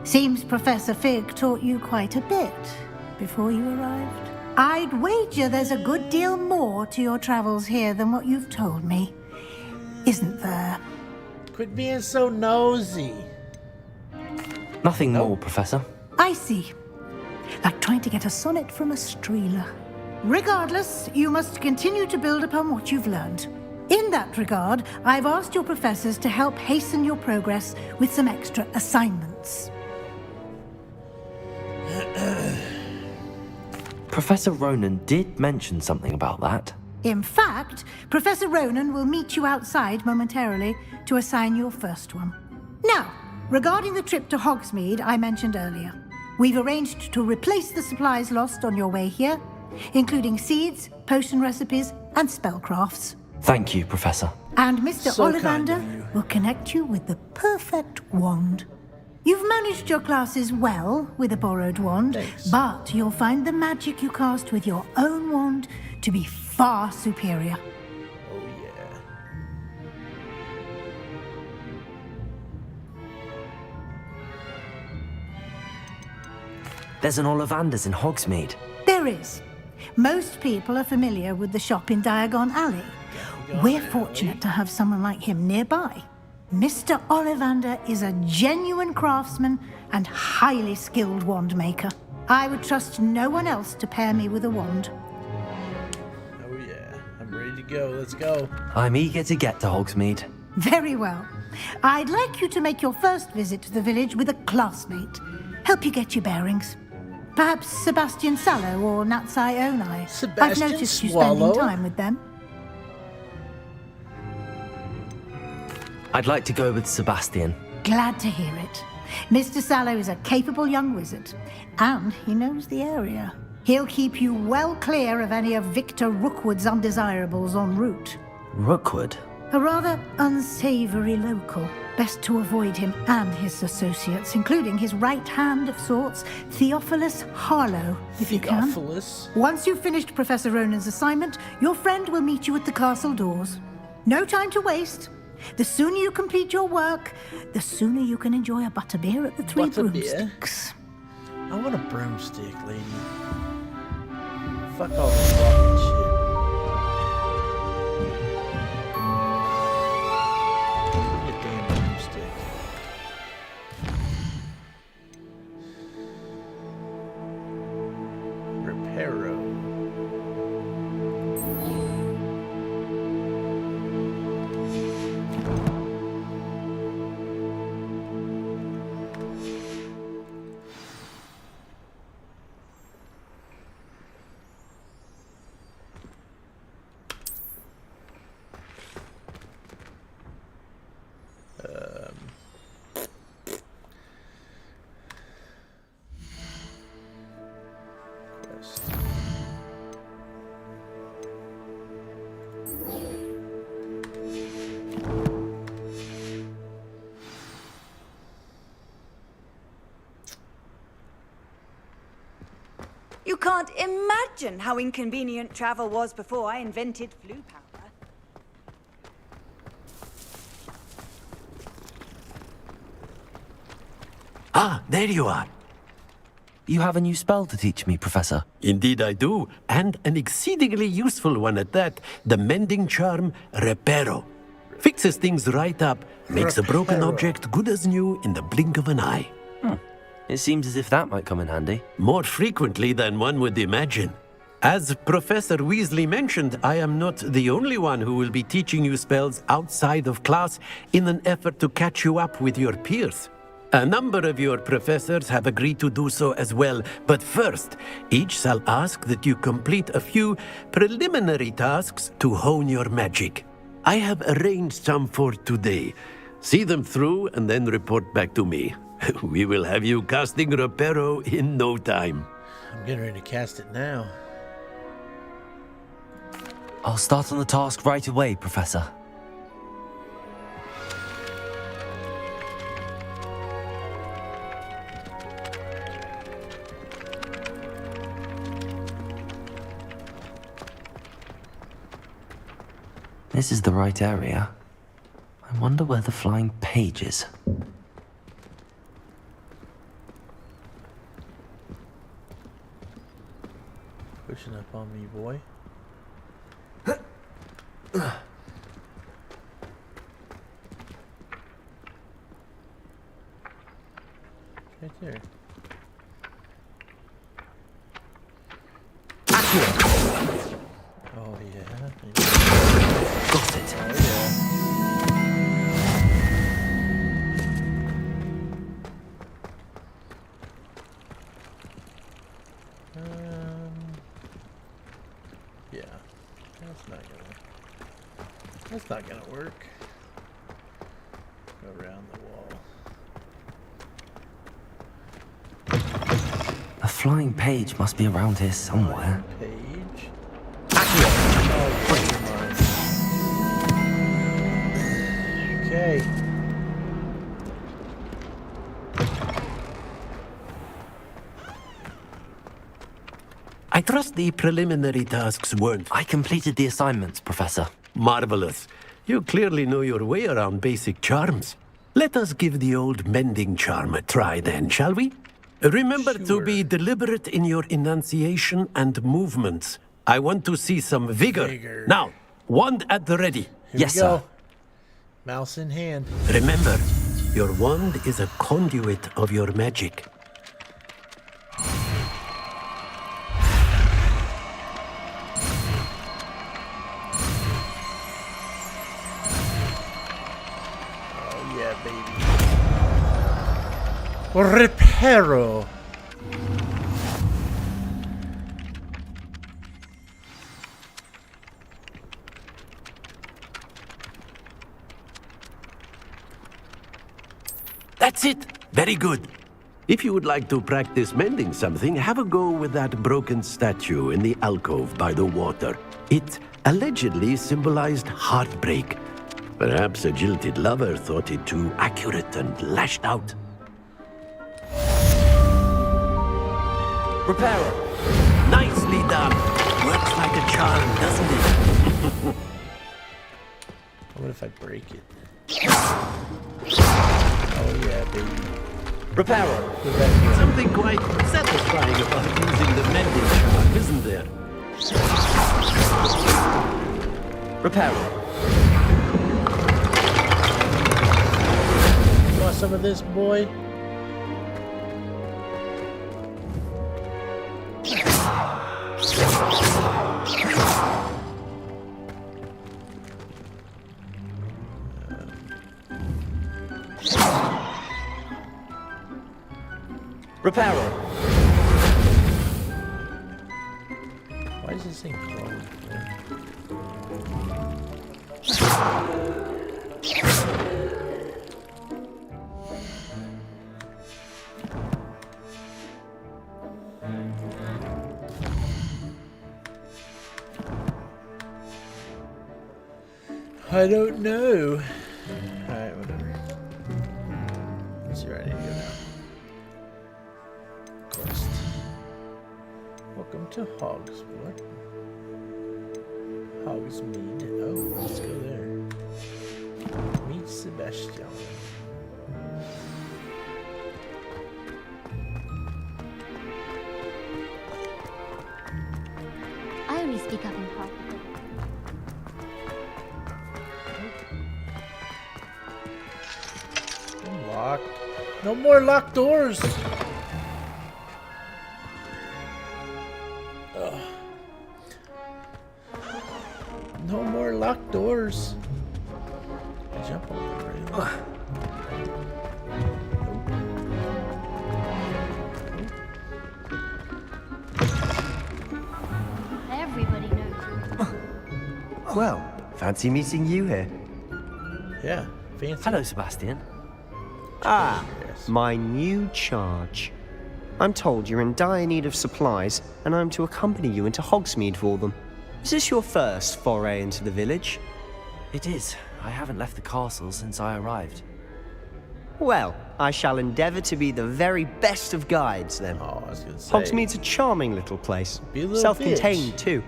Seems Professor Fig taught you quite a bit before you arrived. I'd wager there's a good deal more to your travels here than what you've told me. Isn't there? Quit being so nosy. Nothing more, Professor. I see. Like trying to get a sonnet from a streeler. Regardless, you must continue to build upon what you've learned. In that regard, I've asked your professors to help hasten your progress with some extra assignments. Professor Ronan did mention something about that. In fact, Professor Ronan will meet you outside momentarily to assign your first one. Now, regarding the trip to Hogsmeade I mentioned earlier, we've arranged to replace the supplies lost on your way here, including seeds, potion recipes, and spellcrafts. Thank you, Professor. And Mr. So kind of Ollivander will connect you with the perfect wand. You've managed your classes well with a borrowed wand, but you'll find the magic you cast with your own wand to be far superior. Oh, yeah. There's an Ollivander's in Hogsmeade. There is. Most people are familiar with the shop in Diagon Alley. We're fortunate to have someone like him nearby. Mr. Ollivander is a genuine craftsman and highly skilled wand maker. I would trust no one else to pair me with a wand. Oh yeah, I'm ready to go. Let's go. I'm eager to get to Hogsmeade. Very well. I'd like you to make your first visit to the village with a classmate. Help you get your bearings. Perhaps Sebastian Sallow or Natsai Onai. I've Sebastian noticed you Swallow? spending time with them. I'd like to go with Sebastian. Glad to hear it. Mr. Sallow is a capable young wizard, and he knows the area. He'll keep you well clear of any of Victor Rookwood's undesirables en route. Rookwood? A rather unsavory local. Best to avoid him and his associates, including his right hand of sorts, Theophilus Harlow, if you can. Theophilus? Once you've finished Professor Ronan's assignment, your friend will meet you at the castle doors. No time to waste. The sooner you complete your work, the sooner you can enjoy a butterbeer at the Three Broomsticks. I want a broomstick, lady. Fuck all this fucking shit. Get a damn broomstick. Reparo. Quest. You can't imagine how inconvenient travel was before I invented flu powder. Ah, there you are. You have a new spell to teach me, Professor. Indeed I do, and an exceedingly useful one at that. The mending charm, Reparo. Fixes things right up, makes a broken Reparo. object good as new in the blink of an eye. It seems as if that might come in handy. More frequently than one would imagine. As Professor Weasley mentioned, I am not the only one who will be teaching you spells outside of class in an effort to catch you up with your peers. A number of your professors have agreed to do so as well, but first, each shall ask that you complete a few preliminary tasks to hone your magic. I have arranged some for today. See them through and then report back to me. We will have you casting Reparo in no time. I'm getting ready to cast it now. I'll start on the task right away, Professor. This is the right area. I wonder where the flying page is. Pushing up on me, boy. Right there. Oh yeah. Got it. Oh yeah. Yeah. That's not gonna work. Go around the wall. The flying page must be around here somewhere. Page. Okay. I trust the preliminary tasks weren't... I completed the assignments, Professor. Marvelous. You clearly know your way around basic charms. Let us give the old mending charm a try then, shall we? Remember to be deliberate in your enunciation and movements. I want to see some vigor. Now, wand at the ready. Here we go. Mouse in hand. Remember, your wand is a conduit of your magic. Oh yeah, baby. Reparo. That's it. Very good. If you would like to practice mending something, have a go with that broken statue in the alcove by the water. It allegedly symbolized heartbreak. Perhaps a jilted lover thought it too accurate and lashed out. Reparo. Nicely done. Works like a charm, doesn't it? What if I break it? Oh yeah, baby. Reparo. Something quite satisfying about using the mending charm, isn't there? Reparo. You want some of this, boy? Reparo. Why does this thing close? I don't know. Alright, whatever. Let's see where I need to go now. Quest. Welcome to Hogsmeade. Hogsmeade. Oh, let's go there. Meet Sebastian. I only speak up in public. Locked. No more locked doors. Ugh. No more locked doors. Jump over it. Everybody knows. Well, fancy meeting you here. Yeah, fancy. Hello, Sebastian. Ah, my new charge. I'm told you're in dire need of supplies, and I'm to accompany you into Hogsmeade for them. Is this your first foray into the village? It is. I haven't left the castle since I arrived. Well, I shall endeavour to be the very best of guides, then. Oh, I was gonna say. Hogsmeade's a charming little place. Be a little Self-contained, too.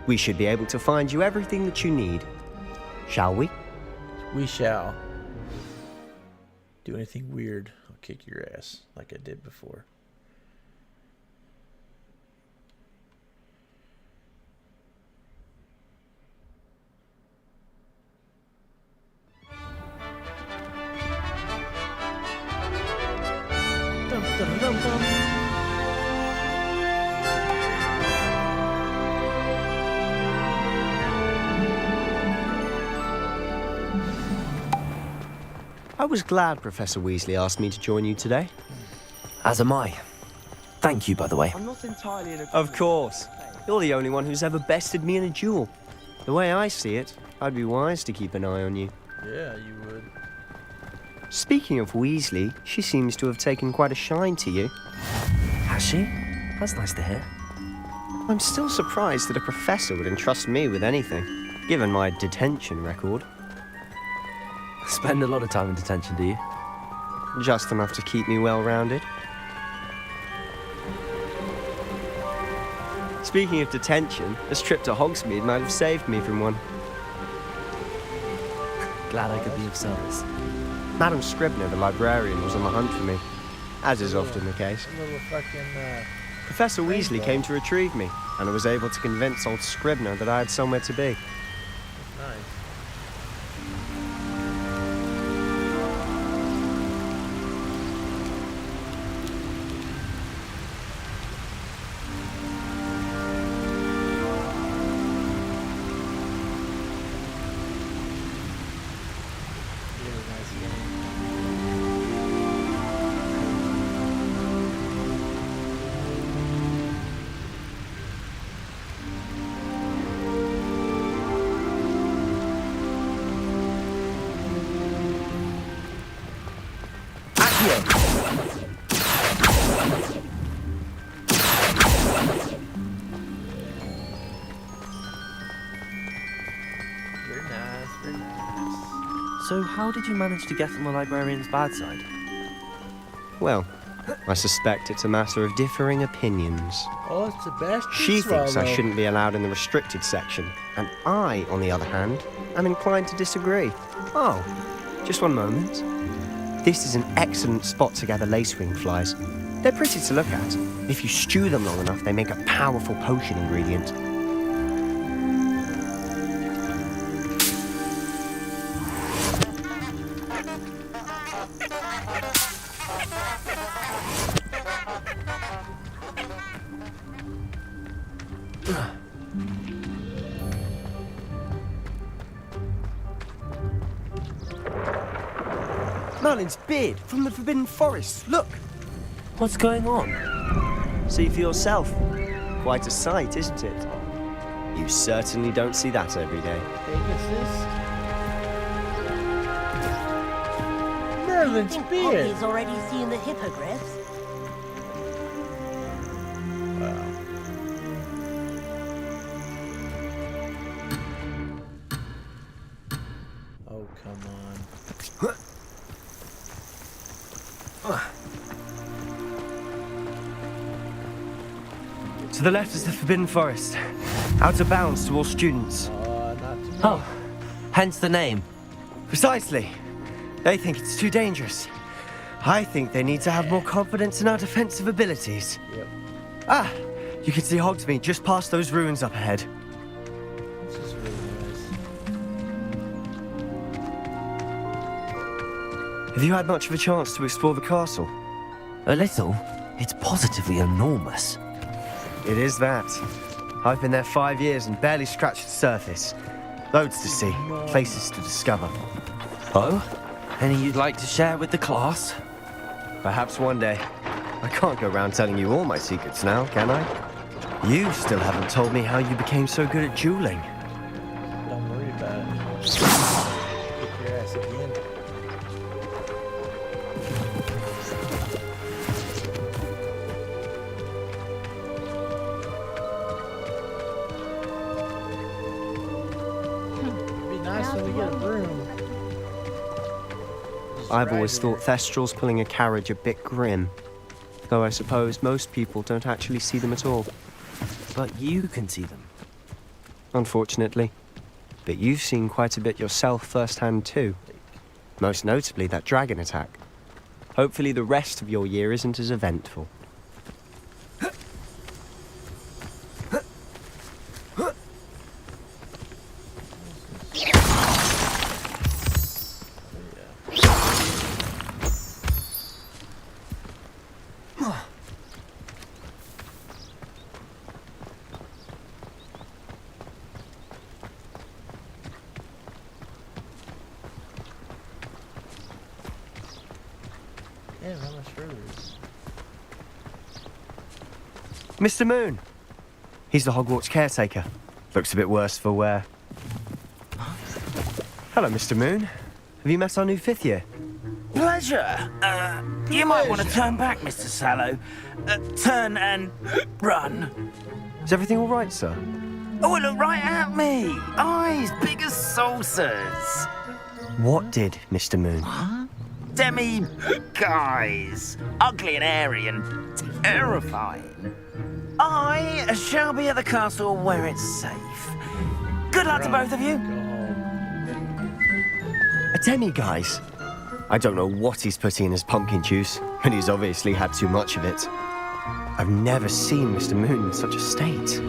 We should be able to find you everything that you need. Shall we? We shall. Do anything weird, I'll kick your ass like I did before. Dum, dum, dum, dum. I was glad Professor Weasley asked me to join you today. As am I. Thank you, by the way. I'm not entirely Of course. You're the only one who's ever bested me in a duel. The way I see it, I'd be wise to keep an eye on you. Yeah, you would. Speaking of Weasley, she seems to have taken quite a shine to you. Has she? That's nice to hear. I'm still surprised that a professor would entrust me with anything, given my detention record. Spend a lot of time in detention, do you? Just enough to keep me well-rounded. Speaking of detention, this trip to Hogsmeade might have saved me from one. Glad I could be of service. Madam Scribner, the librarian, was on the hunt for me, as is often the case. Professor Weasley came to retrieve me, and I was able to convince old Scribner that I had somewhere to be. Nice. So how did you manage to get on the librarian's bad side? Well, I suspect it's a matter of differing opinions. Oh, it's the best. She thinks I shouldn't be allowed in the restricted section, and I, on the other hand, am inclined to disagree. Oh, just one moment. This is an excellent spot to gather lacewing flies. They're pretty to look at. If you stew them long enough, they make a powerful potion ingredient. Merlin's beard from the Forbidden Forest. Look! What's going on? See for yourself. Quite a sight, isn't it? You certainly don't see that every day. Merlin's beard. He's already seen the hippogriffs. Oh, come on. To the left is the Forbidden Forest. Out of bounds to all students. Oh, hence the name. Precisely. They think it's too dangerous. I think they need to have more confidence in our defensive abilities. Yep. Ah, you can see Hogsmeade just past those ruins up ahead. This is really nice. Have you had much of a chance to explore the castle? A little. It's positively enormous. It is that. I've been there 5 years and barely scratched the surface. Loads to see, places to discover. Oh? Any you'd like to share with the class? Perhaps one day. I can't go around telling you all my secrets now, can I? You still haven't told me how you became so good at dueling. Don't worry about it. Kick your ass again. It'd be nice when we get a broom. I've always thought Thestrals pulling a carriage a bit grim. Though I suppose most people don't actually see them at all. But you can see them. Unfortunately. but you've seen quite a bit yourself firsthand too. Most notably that dragon attack. Hopefully the rest of your year isn't as eventful. Damn, how much further is Mr. Moon! He's the Hogwarts caretaker. Looks a bit worse for wear. Hello, Mr. Moon. Have you met our new 5th year? Pleasure. You might want to turn back, Mr. Sallow. Turn and run. Is everything all right, sir? Oh, look right at me. Eyes big as saucers. What did, Mr. Moon? Guys. Ugly and hairy and terrifying. I shall be at the castle where it's safe. Good luck to both of you. A demi-guise? I don't know what he's putting in his pumpkin juice, and he's obviously had too much of it. I've never seen Mr. Moon in such a state.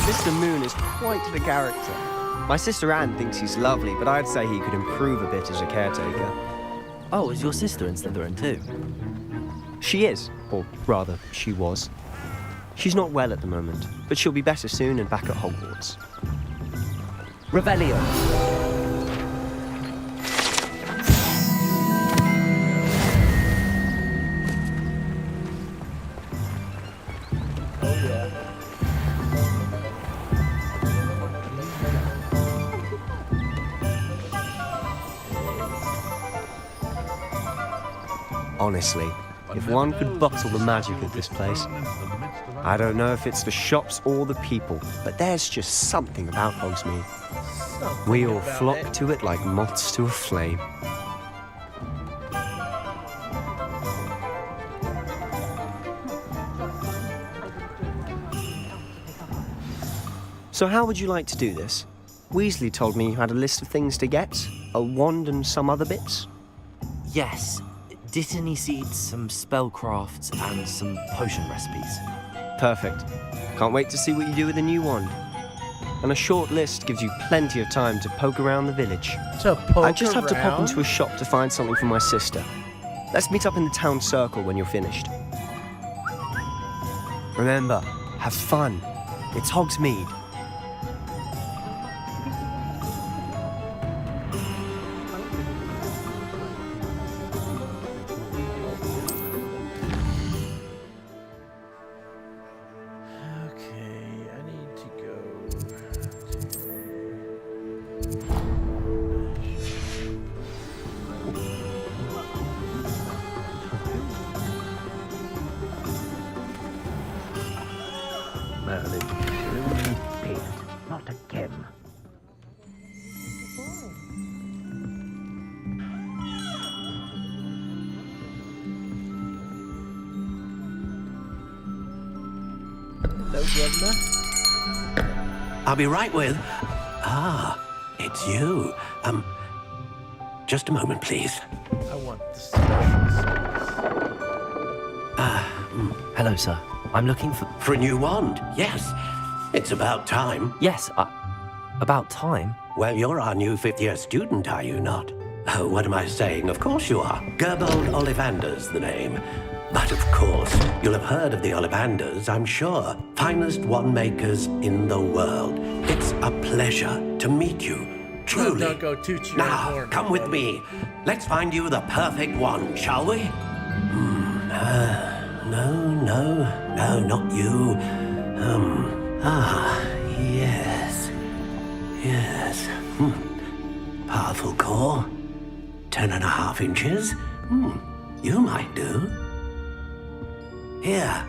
Mr. Moon is quite the character. My sister Anne thinks he's lovely, but I'd say he could improve a bit as a caretaker. Oh, is your sister in Slytherin too? She is, or rather, she was. She's not well at the moment, but she'll be better soon and back at Hogwarts. Revelio. Honestly, if one could bottle the magic of this place. I don't know if it's the shops or the people, but there's just something about Hogsmeade. We all flock to it like moths to a flame. So how would you like to do this? Weasley told me you had a list of things to get, a wand and some other bits. Yes. Dittany seeds, some spellcrafts, and some potion recipes. Perfect. Can't wait to see what you do with the new wand. And a short list gives you plenty of time to poke around the village. I just have to pop into a shop to find something for my sister. Let's meet up in the town circle when you're finished. Remember, have fun. It's Hogsmeade. Not again. Hello, Governor. I'll be right with... Ah, it's you. Just a moment, please. I want the special Hello, sir. I'm looking for... For a new wand, yes. It's about time. Yes, about time? Well, you're our new 5th year student, are you not? Oh, what am I saying? Of course you are. Gerbold Ollivander's the name. But of course, you'll have heard of the Ollivanders, I'm sure. Finest wand makers in the world. It's a pleasure to meet you. Truly. Don't go toot your Now, horn, come with me. Let's find you the perfect wand, shall we? No, not you. Yes. Powerful core. 10.5 inches. You might do. Here,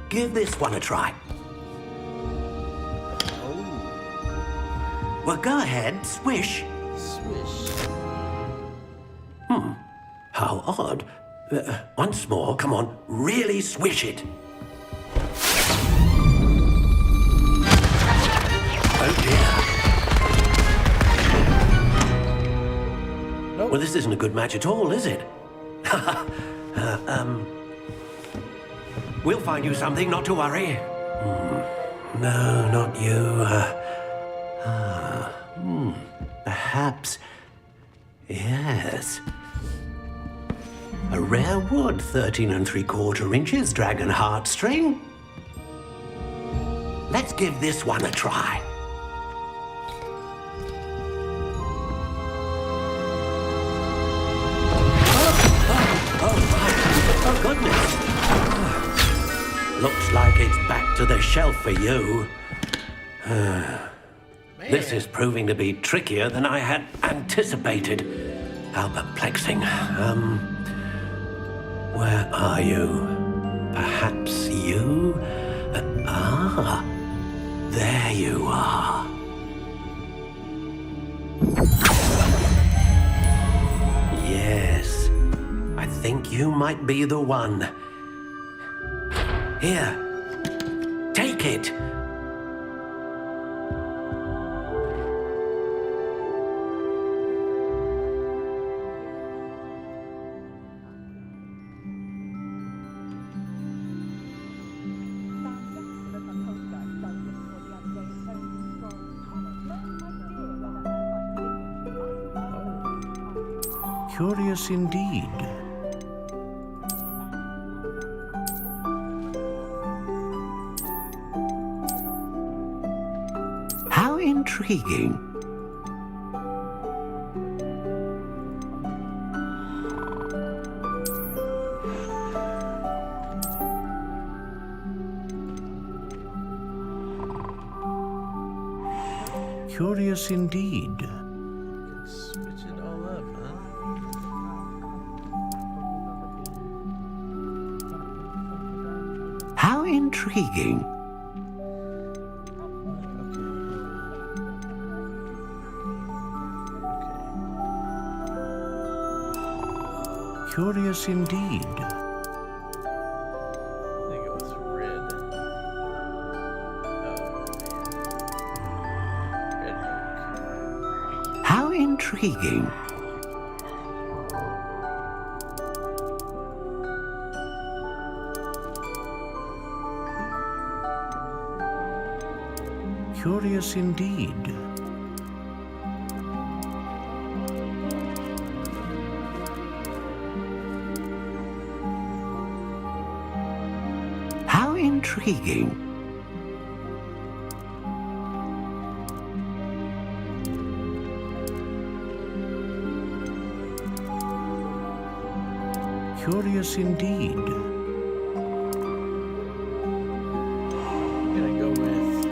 give this one a try. Well, go ahead, swish. Swish. How odd. Once more, come on, really swish it. dear. Well, this isn't a good match at all, is it? We'll find you something, not to worry. No, not you. Perhaps. Yes. A rare wood, 13 3/4 inches, dragon heartstring. Let's give this one a try. Oh, goodness. Looks like it's back to the shelf for you. This is proving to be trickier than I had anticipated. How perplexing. Where are you? Perhaps you? There you are. Yes, I think you might be the one. Here, take it. Curious indeed. How intriguing. Curious indeed. Switch it all up, huh? How intriguing. Curious indeed. I think it was red. How intriguing. Curious indeed. How intriguing. Curious indeed. I'm gonna go with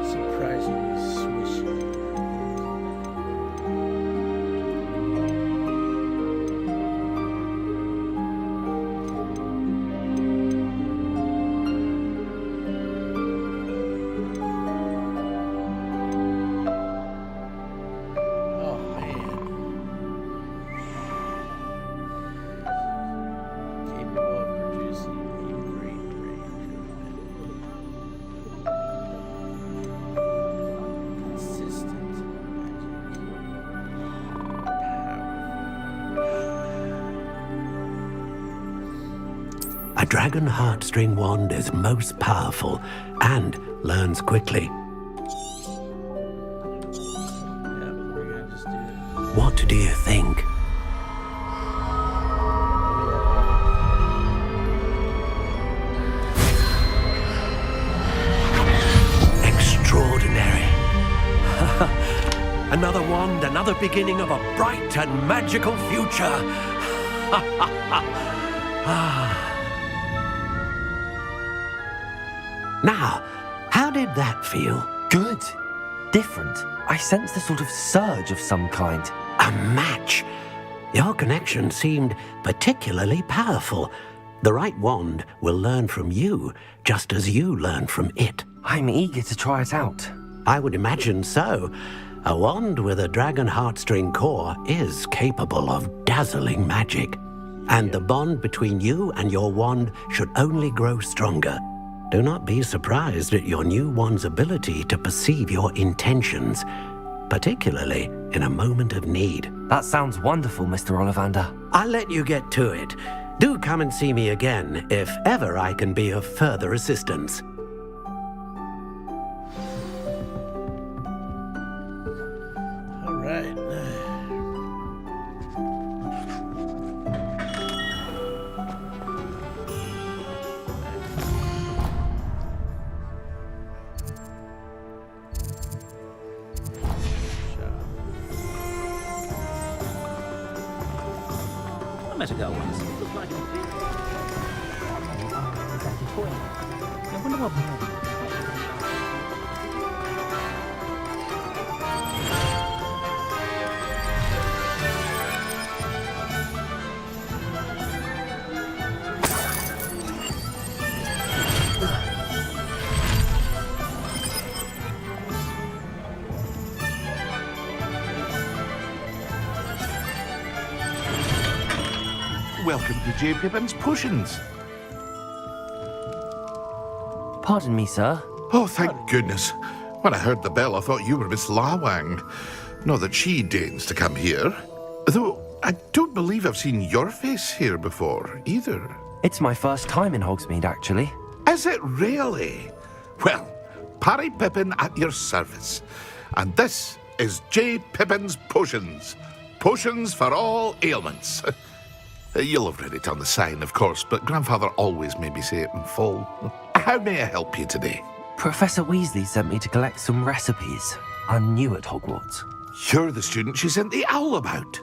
surprisingly swishy. Oh man. Capable of producing a great range of consistent A dragon heartstring wand is most powerful and learns quickly. What do you think? Extraordinary. Another wand, another beginning of a bright and magical future. Now, how did that feel? Good. Different. I sensed a sort of surge of some kind. A match. Your connection seemed particularly powerful. The right wand will learn from you, just as you learn from it. I'm eager to try it out. I would imagine so. A wand with a dragon heartstring core is capable of dazzling magic. And the bond between you and your wand should only grow stronger. Do not be surprised at your new one's ability to perceive your intentions, particularly in a moment of need. That sounds wonderful, Mr. Ollivander. I'll let you get to it. Do come and see me again if ever I can be of further assistance. All right. I met a girl once. Looked like an toy. I wonder what. Welcome to J. Pippin's Potions. Pardon me, sir. Oh, thank goodness. When I heard the bell, I thought you were Miss Lawang. Not that she deigns to come here. Though, I don't believe I've seen your face here before, either. It's my first time in Hogsmeade, actually. Is it really? Well, Parry Pippin at your service. And this is J. Pippin's Potions. Potions for all ailments. You'll have read it on the sign, of course, but Grandfather always made me say it in full. How may I help you today? Professor Weasley sent me to collect some recipes. I'm new at Hogwarts. You're the student she sent the owl about.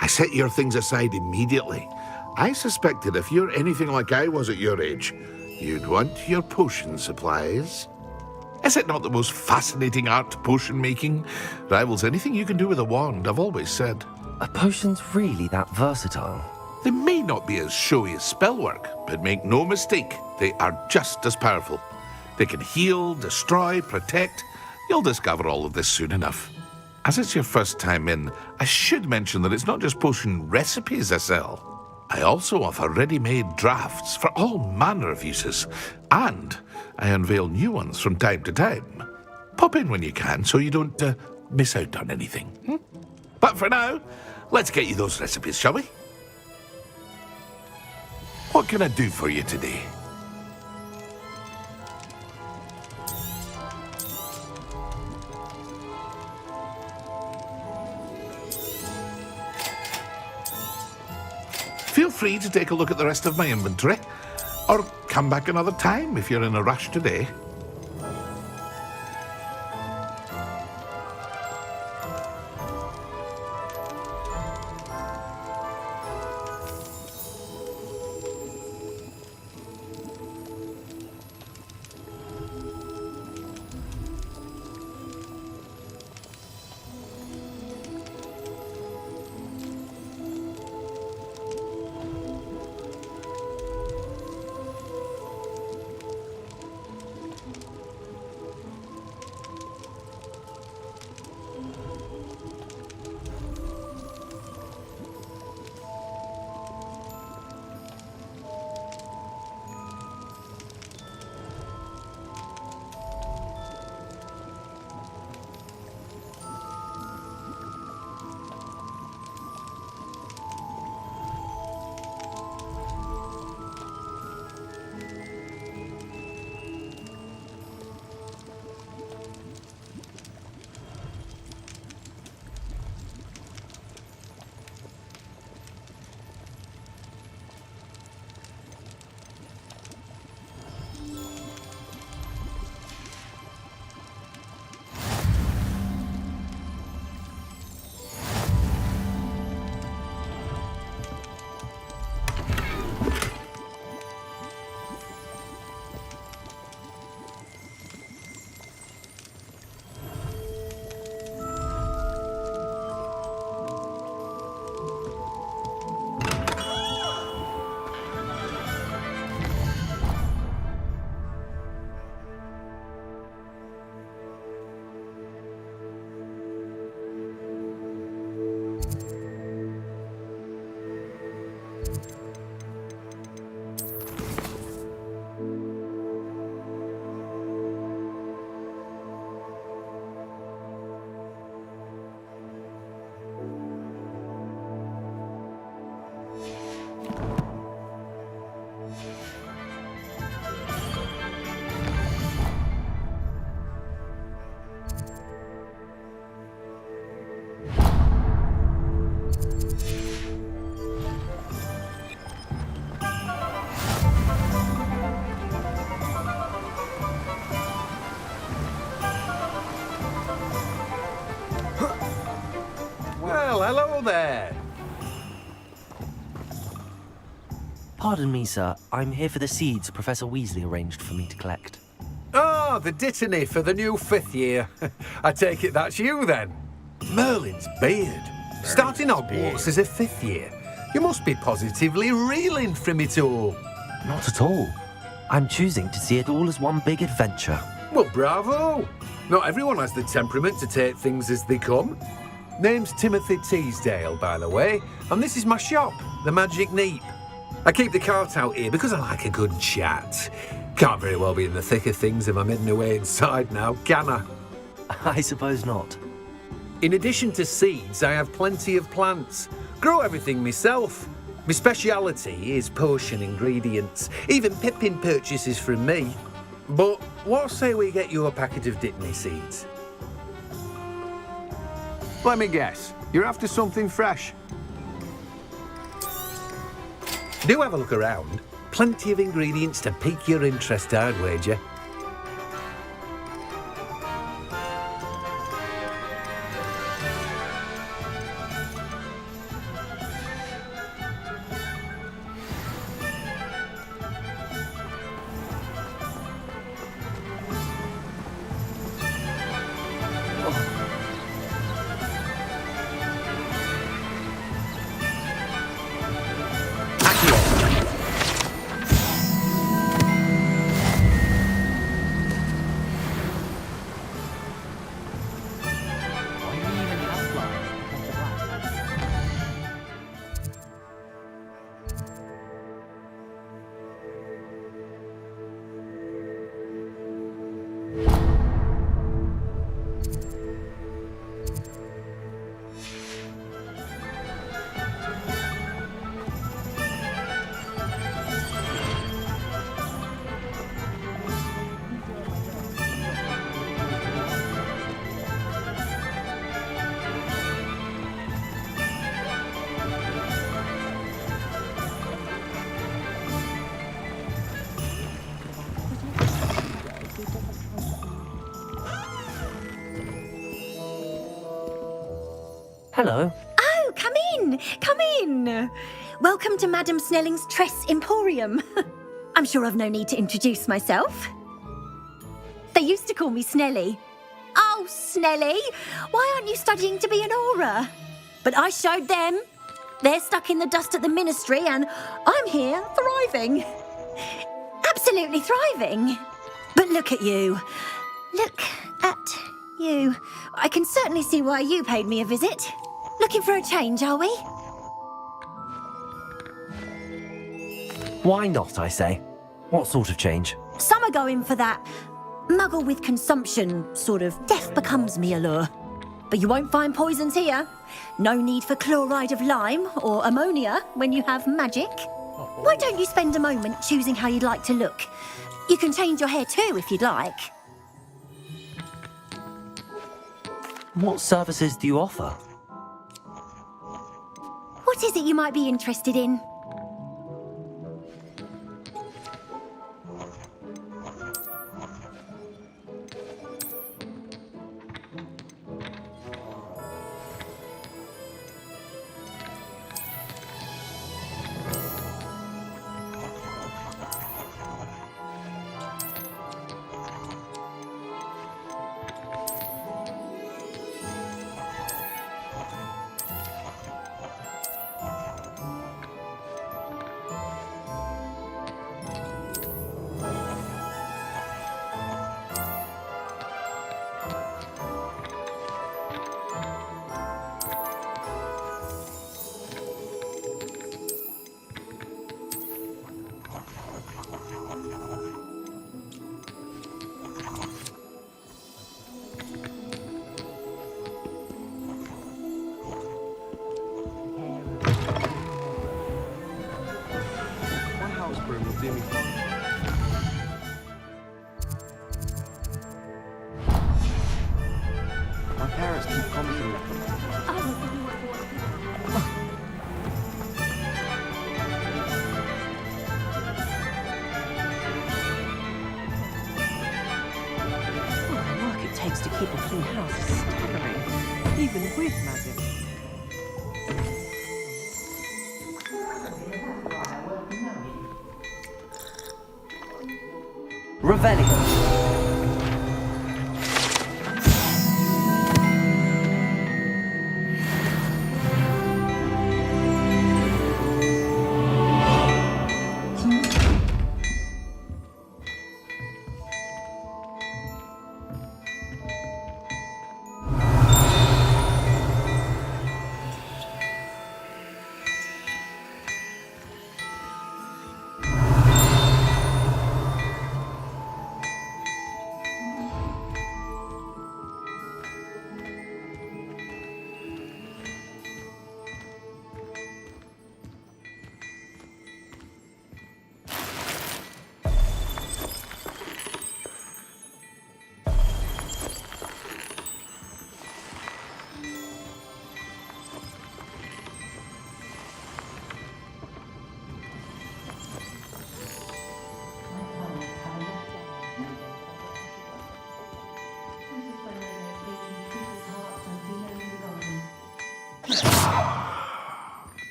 I set your things aside immediately. I suspected if you're anything like I was at your age, you'd want your potion supplies. Is it not the most fascinating art, potion making? Rivals anything you can do with a wand, I've always said. Are potions really that versatile? They may not be as showy as spellwork, but make no mistake, they are just as powerful. They can heal, destroy, protect. You'll discover all of this soon enough. As it's your first time in, I should mention that it's not just potion recipes I sell. I also offer ready-made drafts for all manner of uses, and I unveil new ones from time to time. Pop in when you can so you don't miss out on anything. But for now, let's get you those recipes, shall we? What can I do for you today? Feel free to take a look at the rest of my inventory, or come back another time if you're in a rush today. Well, hello there. Pardon me, sir. I'm here for the seeds Professor Weasley arranged for me to collect. Oh, the dittany for the new 5th year. I take it that's you, then. Merlin's beard. Starting Hogwarts as a 5th year. You must be positively reeling from it all. Not at all. I'm choosing to see it all as one big adventure. Well, bravo. Not everyone has the temperament to take things as they come. Name's Timothy Teasdale, by the way, and this is my shop, the Magic Neep. I keep the cart out here because I like a good chat. Can't very well be in the thick of things if I'm hidden away inside now, can I? I suppose not. In addition to seeds, I have plenty of plants. Grow everything myself. My speciality is potion ingredients. Even Pippin purchases from me. But what say we get you a packet of Dittany seeds? Let me guess. You're after something fresh. Do have a look around. Plenty of ingredients to pique your interest, I'd wager. Hello. Oh, come in, come in. Welcome to Madame Snelling's Tress Emporium. I'm sure I've no need to introduce myself. They used to call me Snelly. Oh, Snelly, why aren't you studying to be an aura? But I showed them. They're stuck in the dust at the ministry and I'm here thriving. Absolutely thriving. But look at you. Look at you. I can certainly see why you paid me a visit. Looking for a change, are we? Why not, I say? What sort of change? Some are going for that muggle with consumption, sort of death becomes me allure. But you won't find poisons here. No need for chloride of lime or ammonia when you have magic. Why don't you spend a moment choosing how you'd like to look? You can change your hair too if you'd like. What services do you offer? What is it you might be interested in? My parents keep promising me. The work it takes to keep a clean house is staggering, even with magic. Revelio.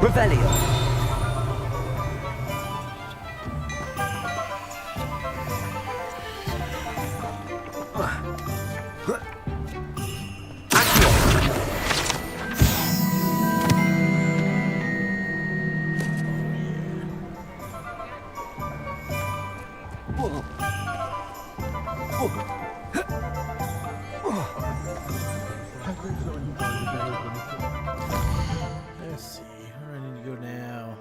Revelio. Let's see, where do I need to go now?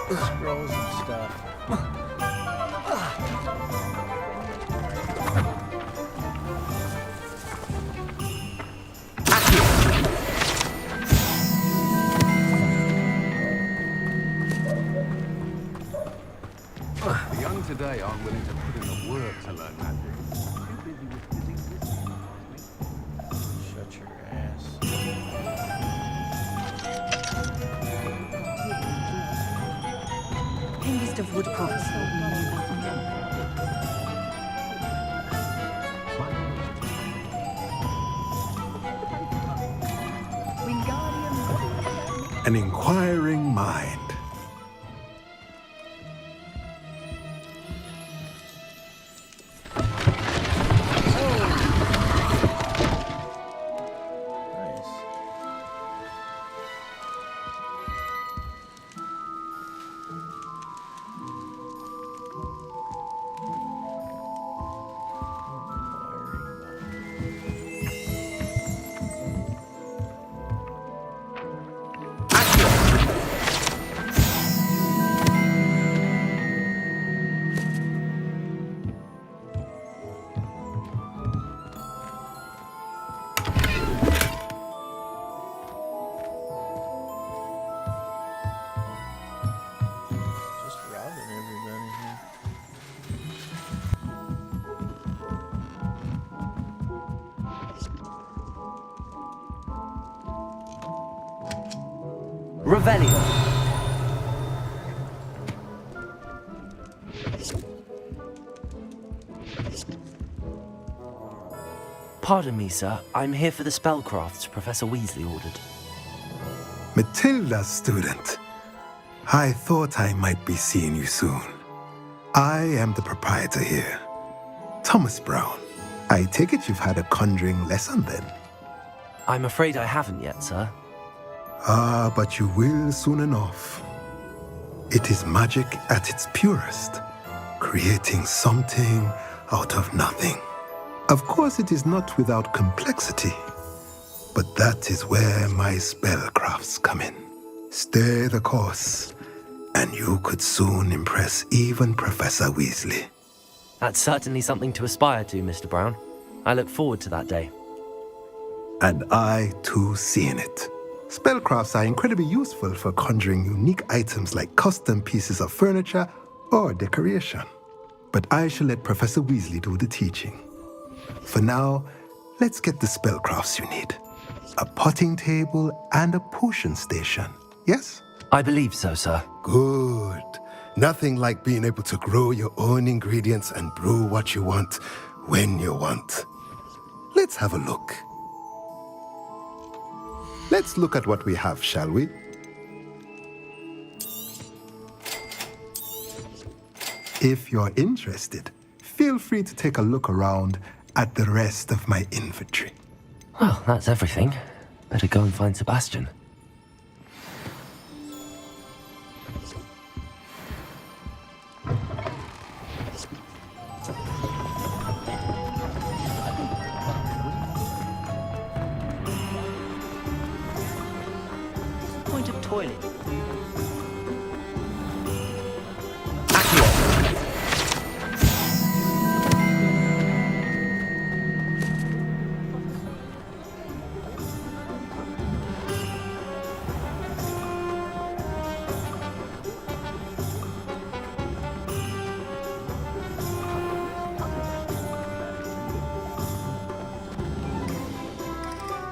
Scrolls and stuff. The young today aren't willing to put in the work to learn magic. Shut your ass. Youngest of Woodcrofts. An inquiring mind. Just robbing everybody here. Revelio. Pardon me, sir. I'm here for the spellcrafts Professor Weasley ordered. Matilda's student. I thought I might be seeing you soon. I am the proprietor here, Thomas Brown. I take it you've had a conjuring lesson then? I'm afraid I haven't yet, sir. Ah, but you will soon enough. It is magic at its purest, creating something out of nothing. Of course, it is not without complexity, but that is where my spellcrafts come in. Stay the course, and you could soon impress even Professor Weasley. That's certainly something to aspire to, Mr. Brown. I look forward to that day. And I, too, seeing it. Spellcrafts are incredibly useful for conjuring unique items like custom pieces of furniture or decoration. But I shall let Professor Weasley do the teaching. For now, let's get the spellcrafts you need. A potting table and a potion station, yes? I believe so, sir. Good. Nothing like being able to grow your own ingredients and brew what you want when you want. Let's have a look. Let's look at what we have, shall we? If you're interested, feel free to take a look around at the rest of my inventory. Well, that's everything. Better go and find Sebastian. Point of toilet.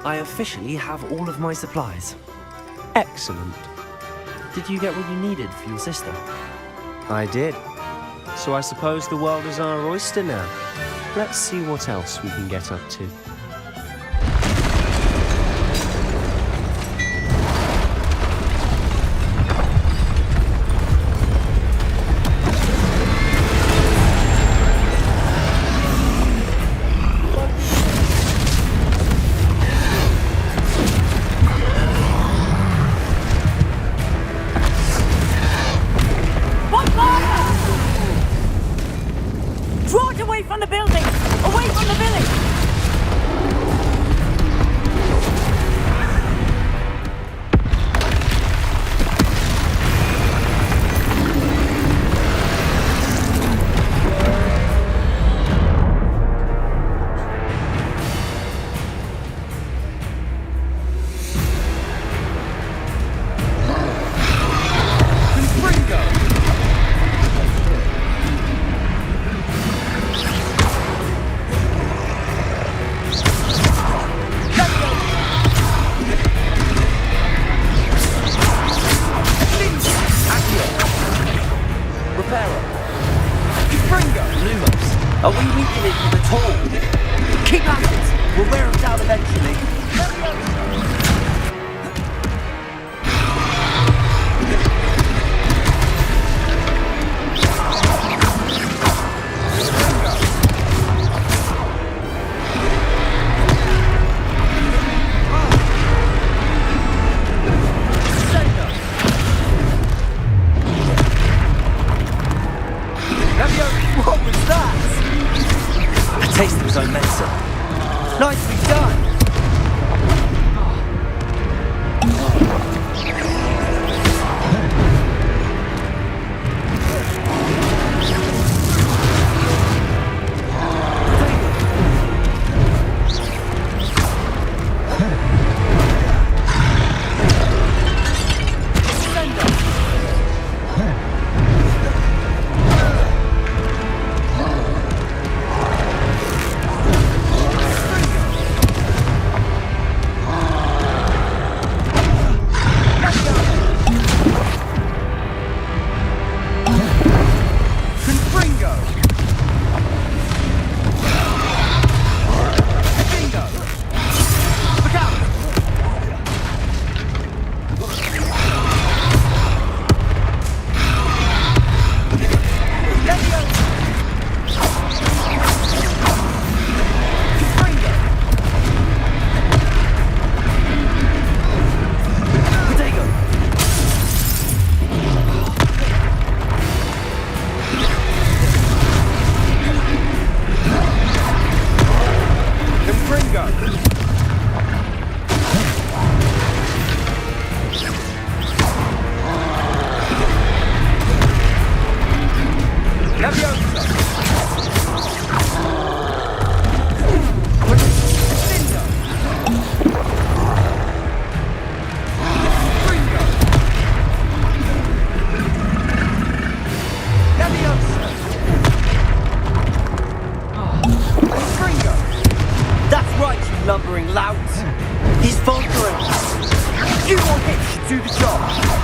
I officially have all of my supplies. Excellent. Did you get what you needed for your sister? I did. So I suppose the world is our oyster now. Let's see what else we can get up to. Draw it away from the building! Away from the village! Are we weakening them at all? Keep at it! We'll wear them down eventually. What was that? A taste of his own medicine. Nicely done! lumbering lout. He's faltering. You will hitch to the job.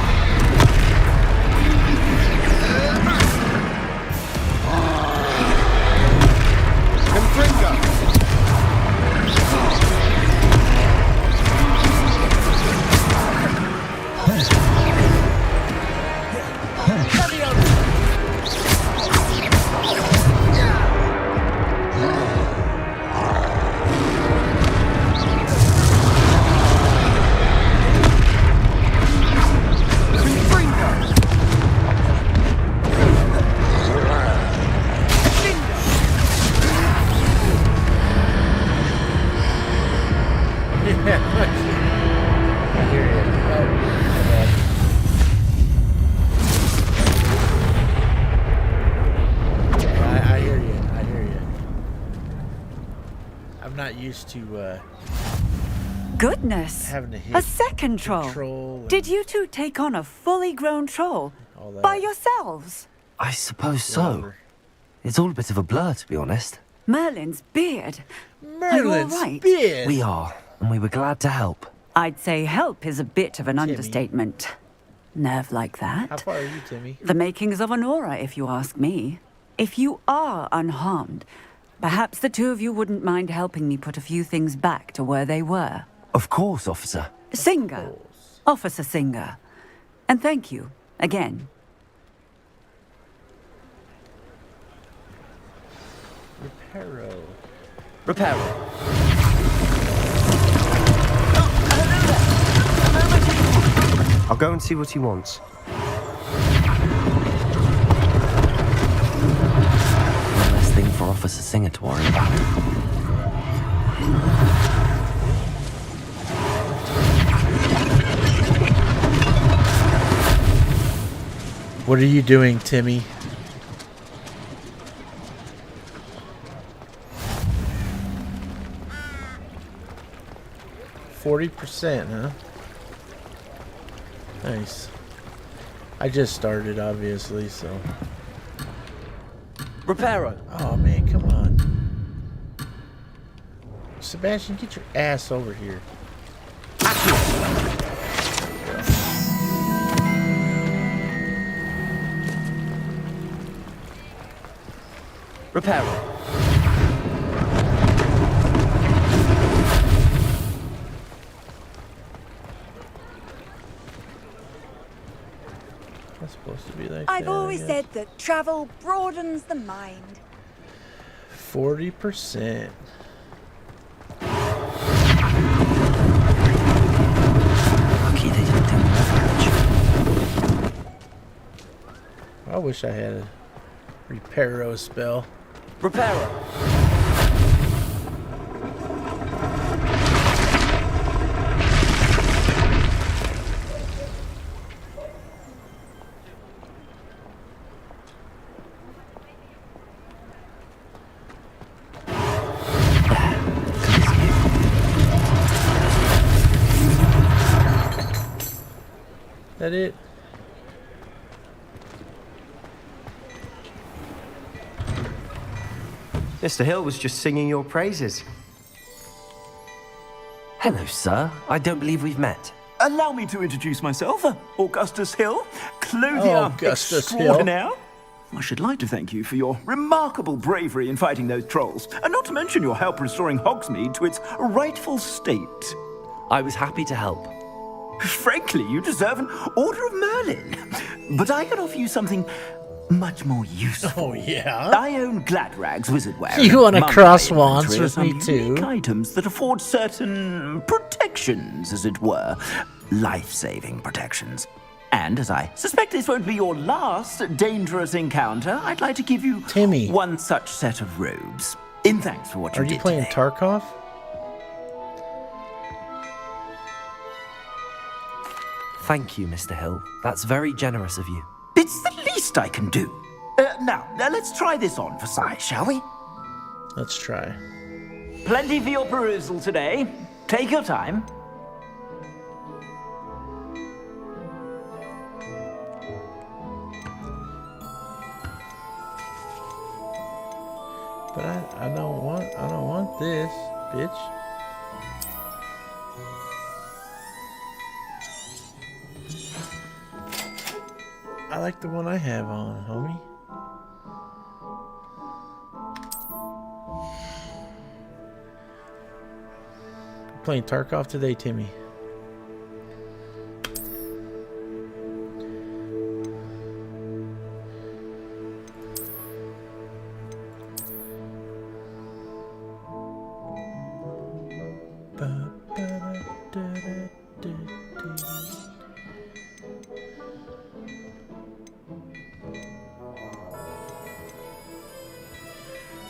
Used to Goodness! having to hit A second troll. control Did you two take on a fully grown troll? all that. By yourselves? I suppose so. It's all a bit of a blur, to be honest. Merlin's beard. Merlin's Are you all right? beard. We are, and we were glad to help. I'd say help is a bit of an understatement. Nerve like that. How far are you, Timmy? The makings of an aura, if you ask me. If you are unharmed, perhaps the two of you wouldn't mind helping me put a few things back to where they were. Of course, officer. Singer. Officer Singer. And thank you, again. Reparo. I'll go and see what he wants. One less thing for Officer Singer to worry about. What are you doing, Timmy? %, huh? Nice. I just started, obviously, so. Reparo. Oh man, come on. Sebastian, get your ass over here. Reparo. That's supposed to be like I've that, I always guess. said that travel broadens the mind. 40%. Lucky they didn't do much. I wish I had a Reparo spell. Reparo. That it? Mr. Hill was just singing your praises. Hello, sir. I don't believe we've met. Allow me to introduce myself, Augustus Hill, clothier Augustus Hill. extraordinaire. I should like to thank you for your remarkable bravery in fighting those trolls, and not to mention your help restoring Hogsmeade to its rightful state. I was happy to help. Frankly, you deserve an Order of Merlin. But I can offer you something much more useful. Oh, yeah? I own Gladrag's Wizardwear. You wanna Among cross my wands inventory are with some me too? unique items that afford certain protections, as it were. Life-saving protections. And as I suspect this won't be your last dangerous encounter, I'd like to give you one such set of robes. In thanks for what you Are did you playing today. Tarkov? Thank you, Mr. Hill. That's very generous of you. It's the least I can do. Now, let's try this on for size, shall we? Let's try. Plenty for your perusal today. Take your time. But I don't want this, bitch. I like the one I have on, homie. Playing Tarkov today, Timmy.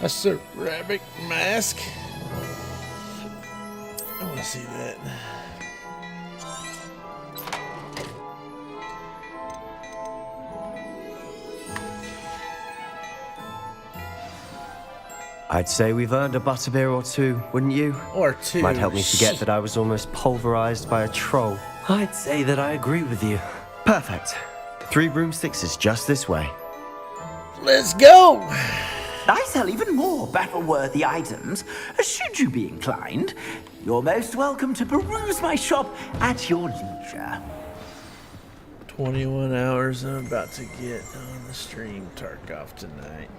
A ceramic mask. I want to see that. I'd say we've earned a butterbeer or two, wouldn't you? Or two. Might help me forget that I was almost pulverized by a troll. I'd say that I agree with you. Perfect. 3 broomsticks is just this way. Let's go! I sell even more battle-worthy items. Should you be inclined, you're most welcome to peruse my shop at your leisure. 21 hours. I'm about to get on the stream Tarkov tonight.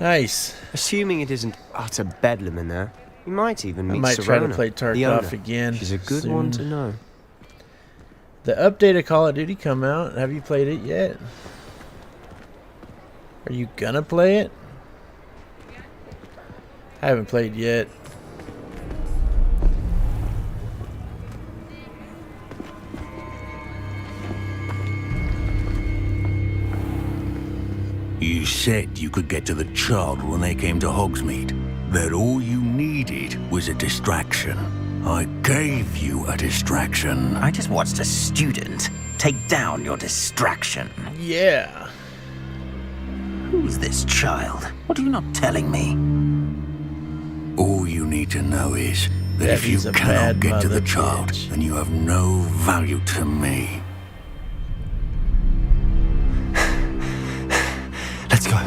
Nice. Assuming it isn't utter bedlam in there, you might even meet I might Serona, try to play the Tarkov owner. again. She's a good soon. one to know. The update of Call of Duty come out. Have you played it yet? Are you gonna play it? I haven't played yet. You said you could get to the child when they came to Hogsmeade. That all you needed was a distraction. I gave you a distraction. I just watched a student take down your distraction. Yeah. Who's this child? What are you not telling me? All you need to know is that if you Debbie's a cannot bad get to the mother child, bitch. then you have no value to me. Let's go.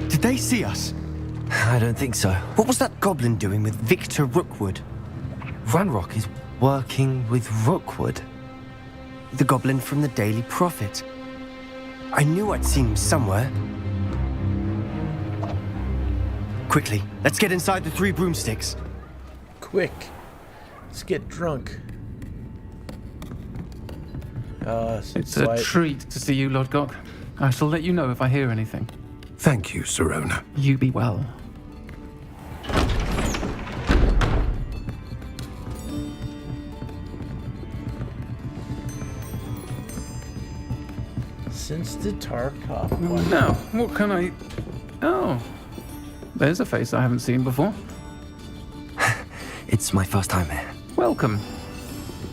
Did they see us? I don't think so. What was that goblin doing with Victor Rookwood? Ranrock is working with Rookwood. The goblin from the Daily Prophet. I knew I'd seen him somewhere. Quickly, let's get inside the 3 broomsticks. Quick. Let's get drunk. It's a treat to see you, Lodgok. I shall let you know if I hear anything. Thank you, Serona. You be well. Since the Tarkov one. Now, what can I... Oh, there's a face I haven't seen before. It's my first time here. Welcome.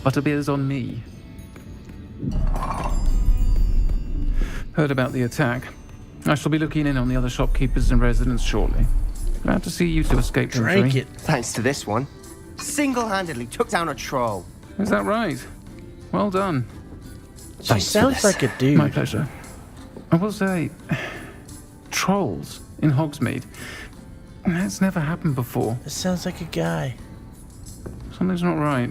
Butterbeer's on me. Heard about the attack. I shall be looking in on the other shopkeepers and residents shortly. Glad to see you two escaped injury. Drink it. Thanks to this one. Single-handedly took down a troll. Is that right? Well done. She sounds like a dude. My pleasure. I will say, trolls in Hogsmeade. That's never happened before. It sounds like a guy. Something's not right.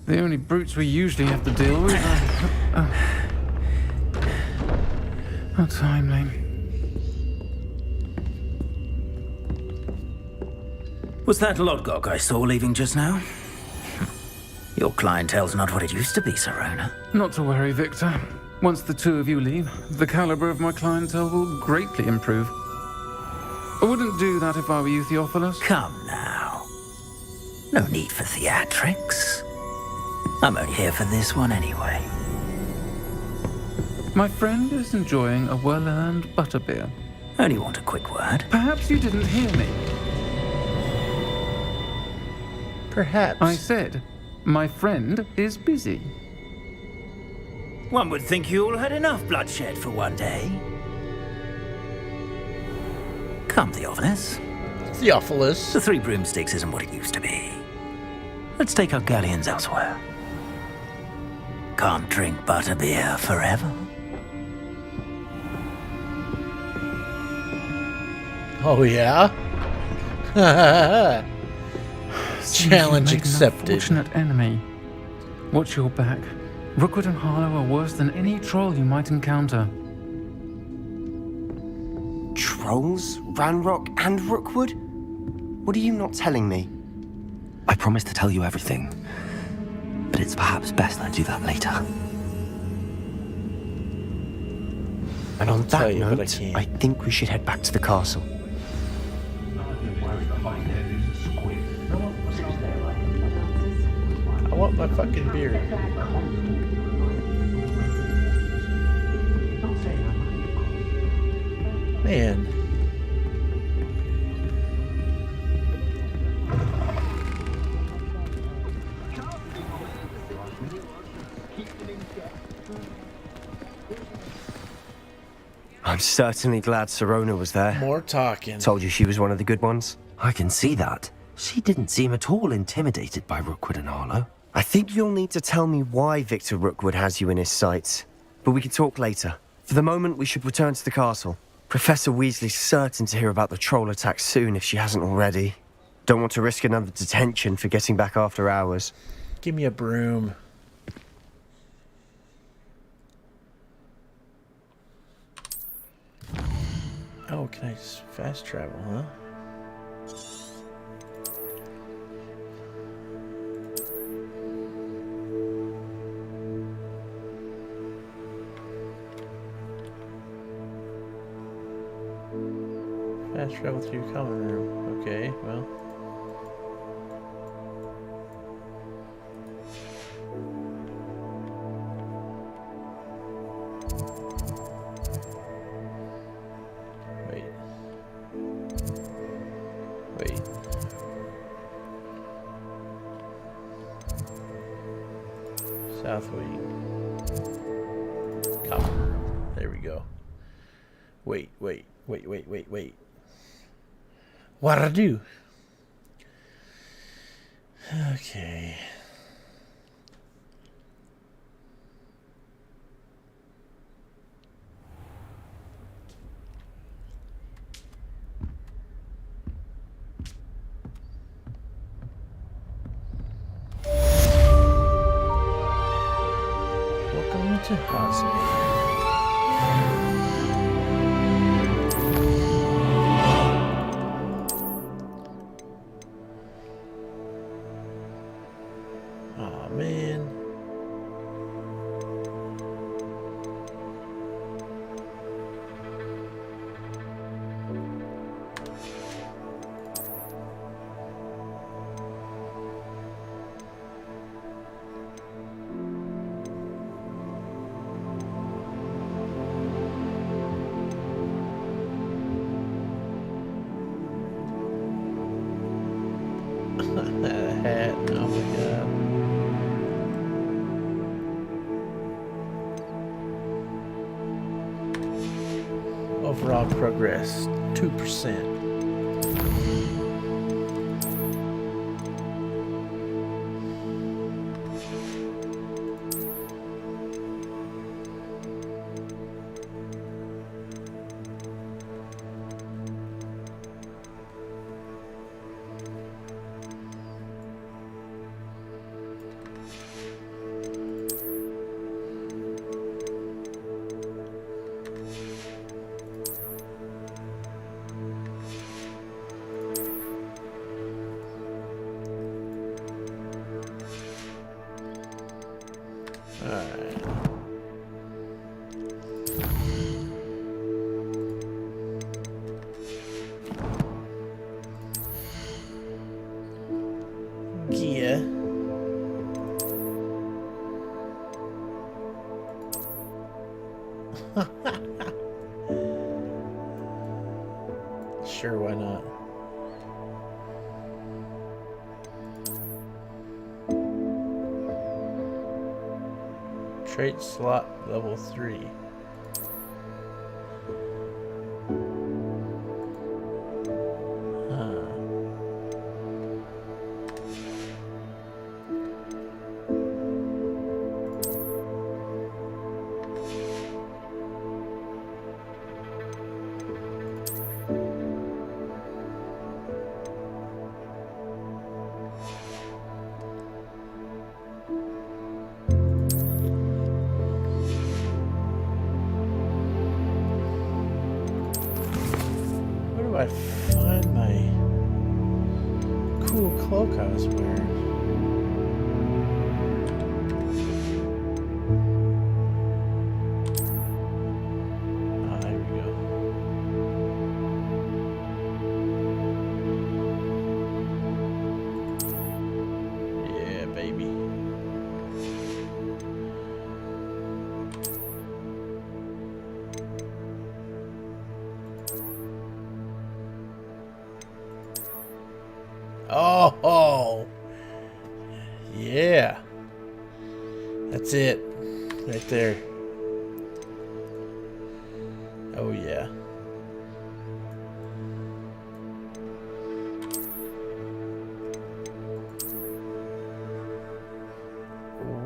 The only brutes we usually have to deal with are... How timely. Was that Lodgok I saw leaving just now? Your clientele's not what it used to be, Serona. Not to worry, Victor. Once the two of you leave, the caliber of my clientele will greatly improve. I wouldn't do that if I were you, Theophilus. Come now. No need for theatrics. I'm only here for this one anyway. My friend is enjoying a well-earned butterbeer. Only want a quick word. Perhaps you didn't hear me. Perhaps. I said, my friend is busy. One would think you all had enough bloodshed for one day. Come, Theophilus. Theophilus. The 3 broomsticks isn't what it used to be. Let's take our galleons elsewhere. Can't drink butterbeer forever. Oh, yeah? seems Challenge you've made an accepted. unfortunate enemy. Watch your back. Rookwood and Harlow are worse than any troll you might encounter. Trolls? Ranrock and Rookwood? What are you not telling me? I promised to tell you everything, but it's perhaps best I do that later. And on tell that you, but I note, can't. I think we should head back to the castle. I want my fucking beer. Man. I'm certainly glad Sirona was there. More talking. Told you she was one of the good ones. I can see that. She didn't seem at all intimidated by Rookwood and Harlow. I think you'll need to tell me why Victor Rookwood has you in his sights. But we can talk later. For the moment, we should return to the castle. Professor Weasley's certain to hear about the troll attack soon if she hasn't already. Don't want to risk another detention for getting back after hours. Give me a broom. Oh, can I just fast travel, huh? Fast travel through your common room. Okay, well. Wait. Wait. South wing. Common room. There we go. Wait. What'd I do? Okay. Welcome to Hogsmeade. Aw, man. That hat, oh my god. Overall progress, 2%. Alright. Gear. Sure, why not? Trait slot level 3. Huh. I find my cool cloak I was wearing? There we go. Yeah, baby. Oh, yeah. That's it. Right there. Oh, yeah.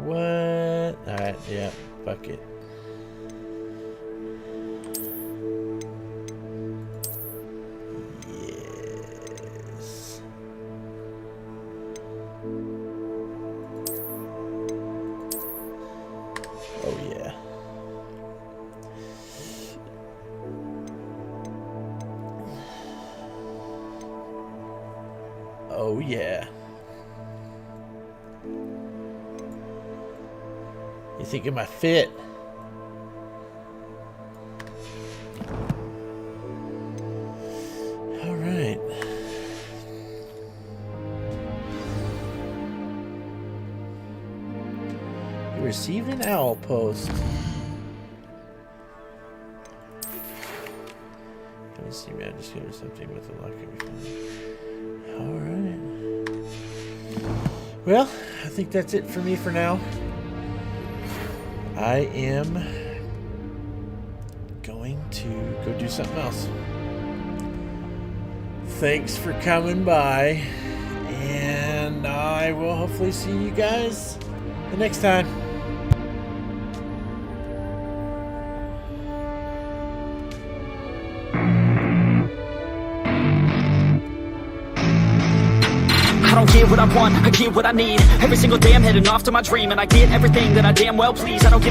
What? Alright, yeah. Fuck it. Yes. Oh, yeah. Oh, yeah. You think of my fit? All right. You received an owl post. Let me see, man. Just give her something with the luck. All right. Well, I think that's it for me for now. I am going to go do something else. Thanks for coming by, and I will hopefully see you guys the next time. I don't get what I want, I get what I need. Every single day I'm heading off to my dream, and I get everything that I damn well please. I don't give